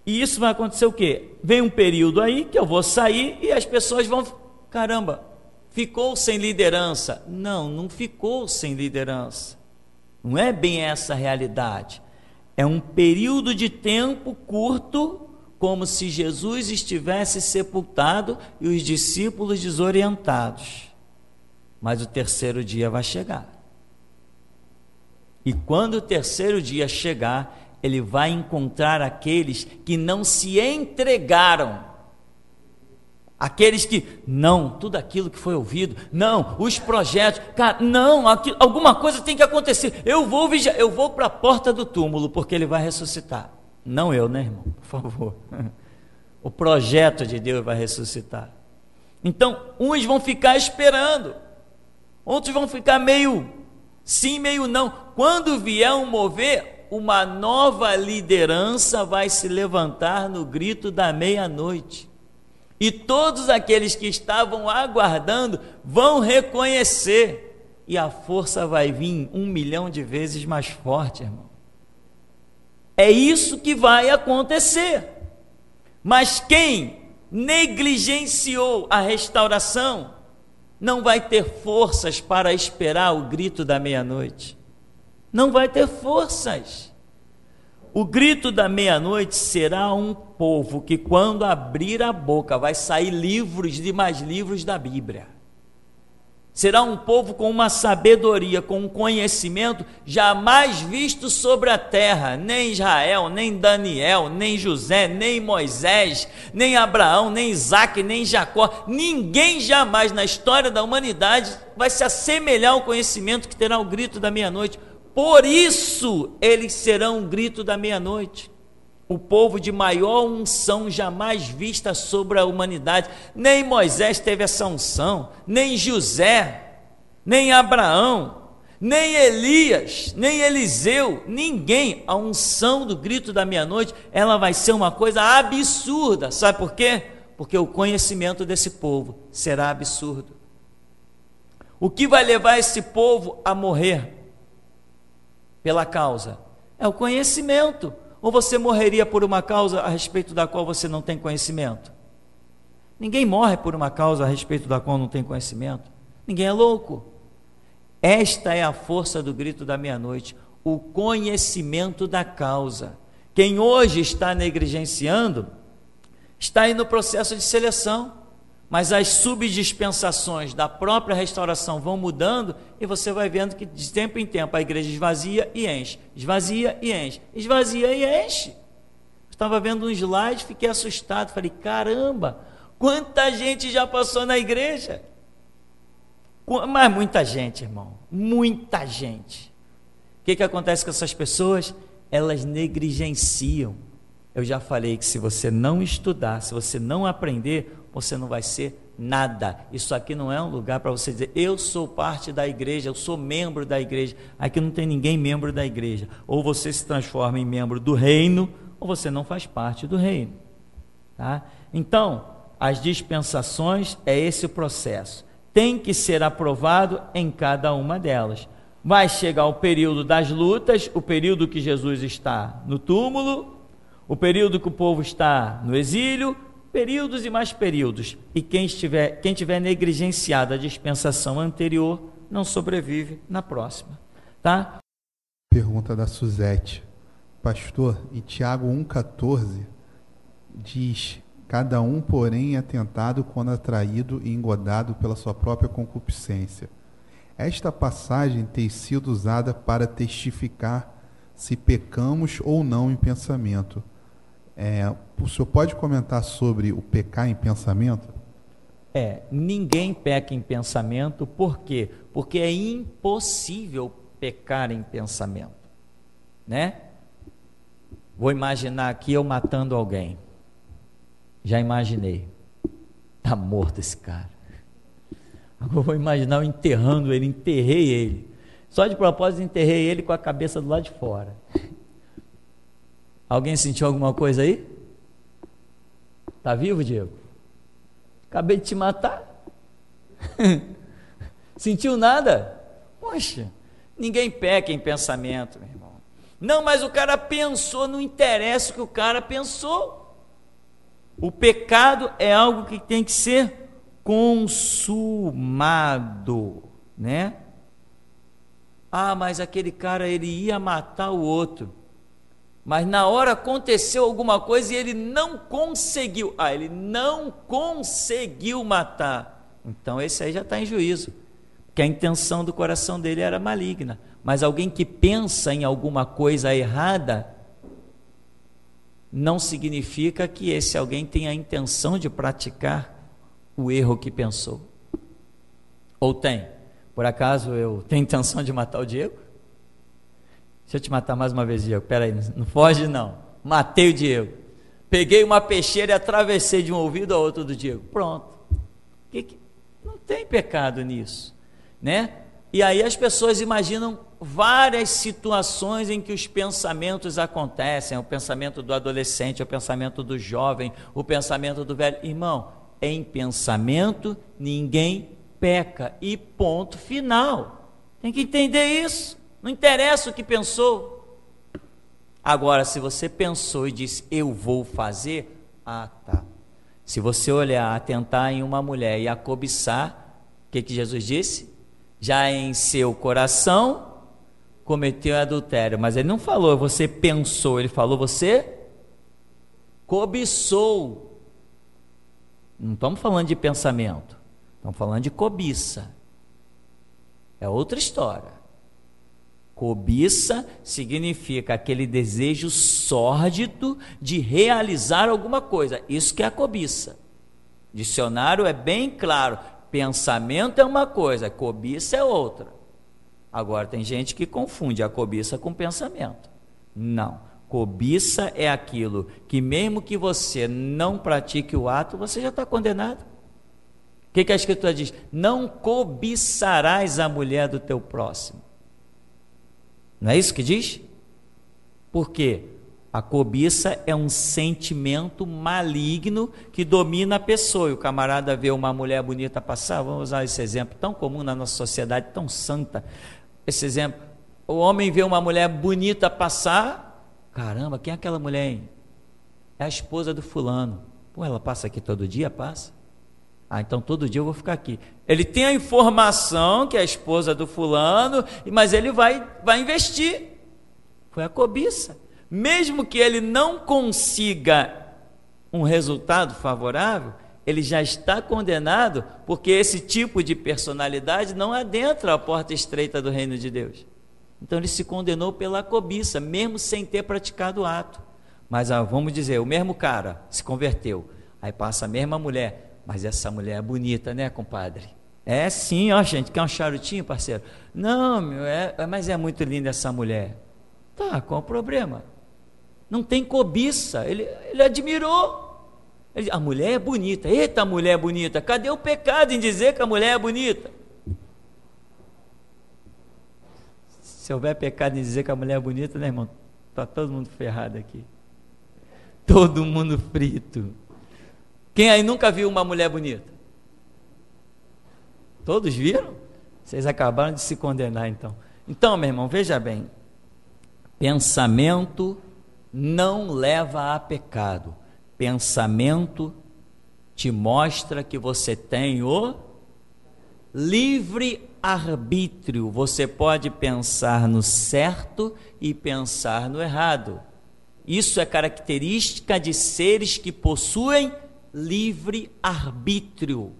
E isso vai acontecer o quê? Vem um período aí que eu vou sair e as pessoas vão, caramba, ficou sem liderança. Não, não ficou sem liderança. Não é bem essa a realidade. É um período de tempo curto, como se Jesus estivesse sepultado e os discípulos desorientados. Mas o terceiro dia vai chegar. E quando o terceiro dia chegar, ele vai encontrar aqueles que não se entregaram. Aqueles que, não, tudo aquilo que foi ouvido, não, os projetos, cara, não, alguma coisa tem que acontecer. Eu vou para a porta do túmulo, porque ele vai ressuscitar. Não eu, né, irmão? Por favor. O projeto de Deus vai ressuscitar. Então, uns vão ficar esperando, outros vão ficar meio sim, meio não. Quando vier um mover, uma nova liderança vai se levantar no grito da meia-noite. E todos aqueles que estavam aguardando vão reconhecer. E a força vai vir 1 milhão de vezes mais forte, irmão. É isso que vai acontecer. Mas quem negligenciou a restauração não vai ter forças para esperar o grito da meia-noite. Não vai ter forças. O grito da meia-noite será um povo que, quando abrir a boca, vai sair livros e mais livros da Bíblia. Será um povo com uma sabedoria, com um conhecimento jamais visto sobre a terra. Nem Israel, nem Daniel, nem José, nem Moisés, nem Abraão, nem Isaac, nem Jacó. Ninguém jamais na história da humanidade vai se assemelhar ao conhecimento que terá o grito da meia-noite. Por isso eles serão o grito da meia-noite. O povo de maior unção jamais vista sobre a humanidade. Nem Moisés teve essa unção, nem José, nem Abraão, nem Elias, nem Eliseu, ninguém. A unção do grito da meia-noite, ela vai ser uma coisa absurda. Sabe por quê? Porque o conhecimento desse povo será absurdo. O que vai levar esse povo a morrer pela causa? É o conhecimento. Ou você morreria por uma causa a respeito da qual você não tem conhecimento? Ninguém morre por uma causa a respeito da qual não tem conhecimento. Ninguém é louco. Esta é a força do grito da meia-noite, o conhecimento da causa. Quem hoje está negligenciando, está aí no processo de seleção. Mas as subdispensações da própria restauração vão mudando e você vai vendo que de tempo em tempo a igreja esvazia e enche, esvazia e enche, esvazia e enche. Estava vendo um slide, fiquei assustado, falei, caramba, Quanta gente já passou na igreja? Mas muita gente, irmão, muita gente. O que acontece com essas pessoas? Elas negligenciam. Eu já falei que se você não estudar, se você não aprender, você não vai ser nada. Isso aqui não é um lugar para você dizer, eu sou parte da igreja, eu sou membro da igreja. Aqui não tem ninguém membro da igreja. Ou você se transforma em membro do reino, ou você não faz parte do reino. Tá? Então, as dispensações é esse o processo. Tem que ser aprovado em cada uma delas. Vai chegar o período das lutas, o período que Jesus está no túmulo, o período que o povo está no exílio, períodos e mais períodos. E quem tiver negligenciado a dispensação anterior, não sobrevive na próxima. Tá? Pergunta da Suzete. Pastor, em Tiago 1,14 diz: cada um, porém, é tentado quando atraído e engodado pela sua própria concupiscência. Esta passagem tem sido usada para testificar se pecamos ou não em pensamento. O senhor pode comentar sobre o pecar em pensamento? Ninguém peca em pensamento, por quê? Porque é impossível pecar em pensamento, né? Vou imaginar aqui eu matando alguém. Já imaginei. Está morto esse cara. Agora vou imaginar eu enterrando ele, enterrei ele. Só de propósito enterrei ele com a cabeça do lado de fora. Alguém sentiu alguma coisa aí? Está vivo, Diego? Acabei de te matar. Sentiu nada? Poxa, ninguém peca em pensamento, meu irmão. Não, mas o cara pensou, não interessa o que o cara pensou. O pecado é algo que tem que ser consumado, né? Mas aquele cara, ele ia matar o outro, mas na hora aconteceu alguma coisa e ele não conseguiu, ele não conseguiu matar, então esse aí já está em juízo, porque a intenção do coração dele era maligna. Mas alguém que pensa em alguma coisa errada, não significa que esse alguém tenha a intenção de praticar o erro que pensou. Ou tem? Por acaso eu tenho intenção de matar o Diego? Deixa eu te matar mais uma vez, Diego. Peraí, não foge não. Matei o Diego. Peguei uma peixeira e atravessei de um ouvido ao outro do Diego. Pronto. Não tem pecado nisso, né? E aí as pessoas imaginam várias situações em que os pensamentos acontecem, o pensamento do adolescente, o pensamento do jovem, o pensamento do velho. Irmão, em pensamento ninguém peca, e ponto final. Tem que entender isso. Não interessa o que pensou. Agora, se você pensou e disse, eu vou fazer, tá. Se você olhar, atentar em uma mulher e a cobiçar, o que Jesus disse? Já em seu coração cometeu adultério. Mas ele não falou você pensou, ele falou você cobiçou. Não estamos falando de pensamento, estamos falando de cobiça. É outra história. Cobiça significa aquele desejo sórdido de realizar alguma coisa. Isso que é a cobiça. Dicionário é bem claro. Pensamento é uma coisa, cobiça é outra. Agora tem gente que confunde a cobiça com pensamento. Não. Cobiça é aquilo que mesmo que você não pratique o ato, você já está condenado. O que a Escritura diz? Não cobiçarás a mulher do teu próximo. Não é isso que diz? Por quê? A cobiça é um sentimento maligno que domina a pessoa. E o camarada vê uma mulher bonita passar, vamos usar esse exemplo tão comum na nossa sociedade, tão santa. Esse exemplo, o homem vê uma mulher bonita passar, caramba, quem é aquela mulher, hein? É a esposa do fulano. Pô, ela passa aqui todo dia? Passa. Então todo dia eu vou ficar aqui. Ele tem a informação que é a esposa do fulano, mas ele vai investir. Foi a cobiça. Mesmo que ele não consiga um resultado favorável, ele já está condenado, porque esse tipo de personalidade não adentra a porta estreita do reino de Deus. Então ele se condenou pela cobiça, mesmo sem ter praticado o ato. Mas vamos dizer, o mesmo cara se converteu, aí passa a mesma mulher, mas essa mulher é bonita, né, compadre? É sim, ó, gente, quer um charutinho, parceiro? Não, meu, mas é muito linda essa mulher. Tá, qual o problema? Não tem cobiça, ele admirou. A mulher é bonita, eita, a mulher é bonita, cadê o pecado em dizer que a mulher é bonita? Se houver pecado em dizer que a mulher é bonita, né, irmão? Está todo mundo ferrado aqui. Todo mundo frito. Quem aí nunca viu uma mulher bonita? Todos viram? Vocês acabaram de se condenar, então. Então, meu irmão, veja bem. Pensamento não leva a pecado. Pensamento te mostra que você tem o livre arbítrio. Você pode pensar no certo e pensar no errado. Isso é característica de seres que possuem livre arbítrio.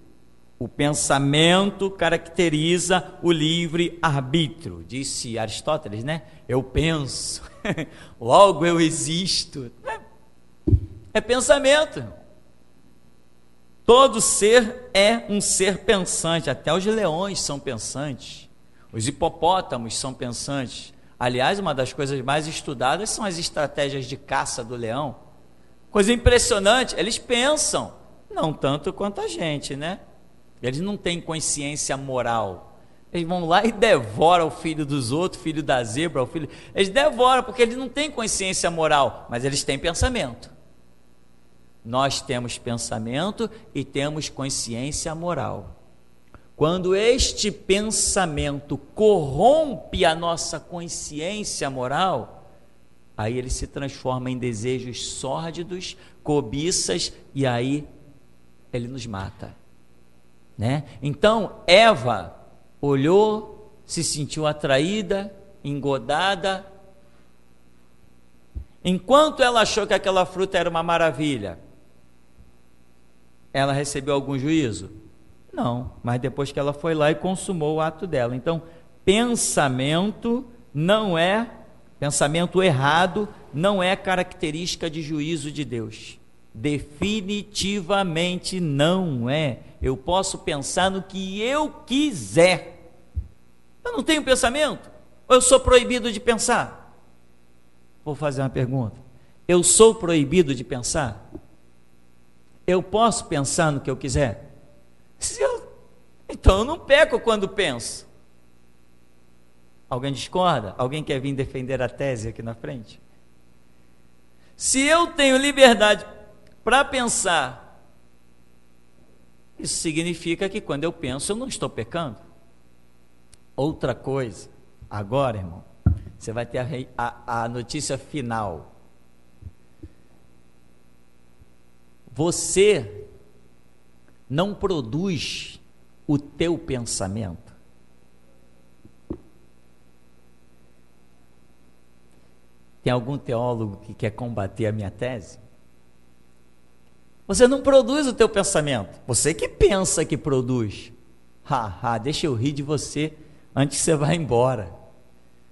O pensamento caracteriza o livre arbítrio. Disse Aristóteles, né? Eu penso, logo eu existo. É pensamento. Todo ser é um ser pensante. Até os leões são pensantes. Os hipopótamos são pensantes. Aliás, uma das coisas mais estudadas são as estratégias de caça do leão. Coisa impressionante, eles pensam, não tanto quanto a gente, né? Eles não têm consciência moral. Eles vão lá e devoram o filho dos outros, filho da zebra, o filho. Eles devoram porque eles não têm consciência moral, mas eles têm pensamento. Nós temos pensamento e temos consciência moral. Quando este pensamento corrompe a nossa consciência moral, aí ele se transforma em desejos sórdidos, cobiças, e aí ele nos mata, né? Então Eva olhou, se sentiu atraída, engodada. Enquanto ela achou que aquela fruta era uma maravilha, ela recebeu algum juízo? Não, mas depois que ela foi lá e consumou o ato dela. Então, pensamento errado não é característica de juízo de Deus. Definitivamente não é. Eu posso pensar no que eu quiser. Eu não tenho pensamento? Ou eu sou proibido de pensar? Vou fazer uma pergunta. Eu sou proibido de pensar? Eu posso pensar no que eu quiser? Então eu não peco quando penso. Alguém discorda? Alguém quer vir defender a tese aqui na frente? Se eu tenho liberdade para pensar, isso significa que quando eu penso eu não estou pecando. Outra coisa, agora, irmão, você vai ter a notícia final. Você não produz o teu pensamento. Tem algum teólogo que quer combater a minha tese? Você não produz o teu pensamento. Você que pensa que produz. Deixa eu rir de você antes que você vá embora.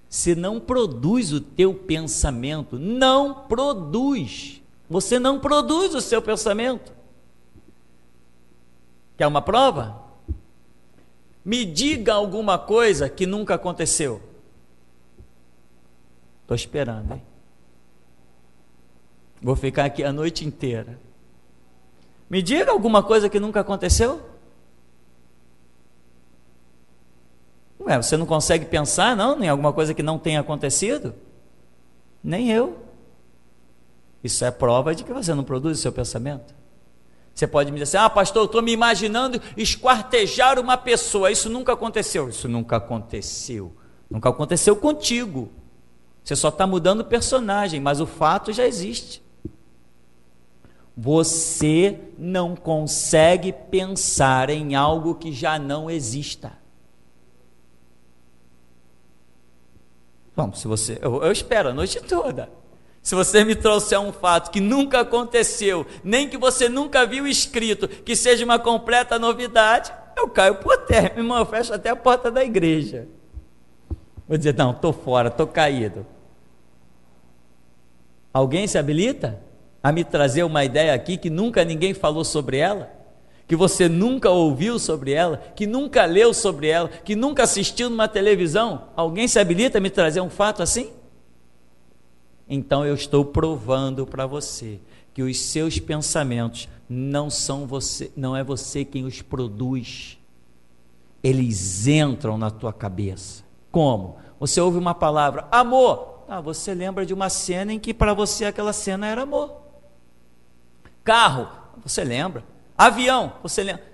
Você não produz o teu pensamento. Não produz. Você não produz o seu pensamento. Quer uma prova? Me diga alguma coisa que nunca aconteceu. Estou esperando, hein? Vou ficar aqui a noite inteira. Me diga alguma coisa que nunca aconteceu. Ué, você não consegue pensar, não, em alguma coisa que não tenha acontecido? Nem eu. Isso é prova de que você não produz o seu pensamento. Você pode me dizer assim, pastor, eu estou me imaginando esquartejar uma pessoa. Isso nunca aconteceu. Isso nunca aconteceu. Nunca aconteceu contigo. Você só está mudando o personagem, mas o fato já existe. Você não consegue pensar em algo que já não exista. Bom, se você, eu espero a noite toda. Se você me trouxer um fato que nunca aconteceu, nem que você nunca viu escrito, que seja uma completa novidade, eu caio por terra, irmão, eu fecho até a porta da igreja. Vou dizer, não, estou fora, estou caído. Alguém se habilita a me trazer uma ideia aqui que nunca ninguém falou sobre ela? que você nunca ouviu sobre ela, que nunca leu sobre ela, que nunca assistiu numa televisão? Alguém se habilita a me trazer um fato assim? Então eu estou provando para você que os seus pensamentos não é você quem os produz. Eles entram na tua cabeça. Como? Você ouve uma palavra, amor. Você lembra de uma cena em que para você aquela cena era amor. Carro, você lembra. Avião, você lembra.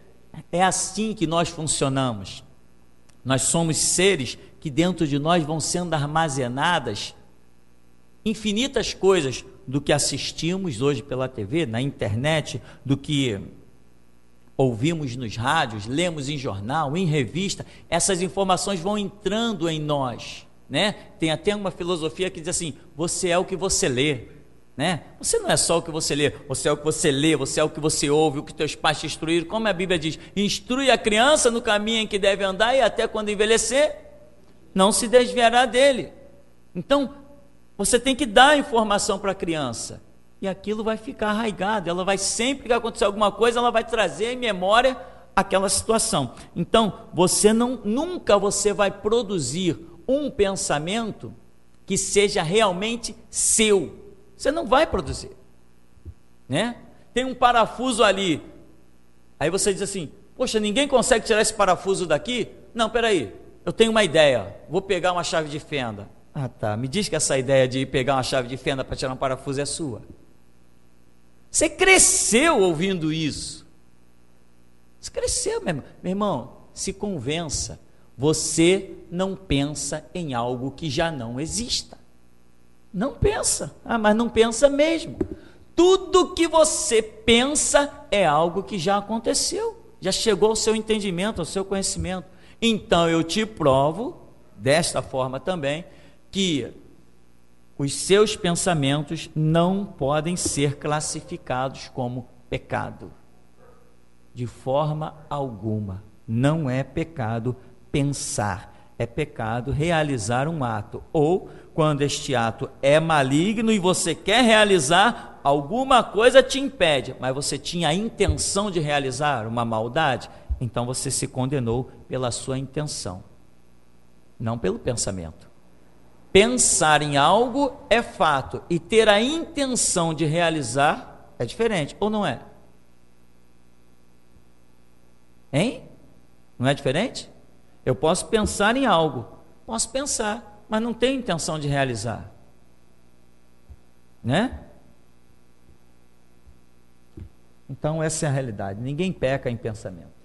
É assim que nós funcionamos. Nós somos seres que dentro de nós vão sendo armazenadas infinitas coisas do que assistimos hoje pela TV, na internet, do que ouvimos nos rádios, lemos em jornal, em revista. Essas informações vão entrando em nós, né? Tem até uma filosofia que diz assim: você é o que você lê, né? Você não é só o que você lê, você é o que você lê, você é o que você ouve, o que teus pais te instruíram. Como a Bíblia diz, instrui a criança no caminho em que deve andar e até quando envelhecer, não se desviará dele. Então, você tem que dar informação para a criança, e aquilo vai ficar arraigado, ela vai, sempre que acontecer alguma coisa, ela vai trazer em memória aquela situação. Então, nunca você vai produzir um pensamento que seja realmente seu. Você não vai produzir, né? Tem um parafuso ali, aí você diz assim: poxa, ninguém consegue tirar esse parafuso daqui? Não, peraí, eu tenho uma ideia, vou pegar uma chave de fenda. Me diz que essa ideia de pegar uma chave de fenda para tirar um parafuso é sua. Você cresceu ouvindo isso. Você cresceu, meu irmão. Se convença. Você não pensa em algo que já não exista. Não pensa. Mas não pensa mesmo. Tudo que você pensa é algo que já aconteceu. Já chegou ao seu entendimento, ao seu conhecimento. Então eu te provo, desta forma também, que os seus pensamentos não podem ser classificados como pecado. De forma alguma. Não é pecado pensar, é pecado realizar um ato. Ou, quando este ato é maligno e você quer realizar, alguma coisa te impede, mas você tinha a intenção de realizar uma maldade, então você se condenou pela sua intenção, não pelo pensamento. Pensar em algo é fato, e ter a intenção de realizar é diferente, ou não é? Hein? Não é diferente? Eu posso pensar em algo, posso pensar, mas não tenho intenção de realizar, né? Então essa é a realidade, ninguém peca em pensamento.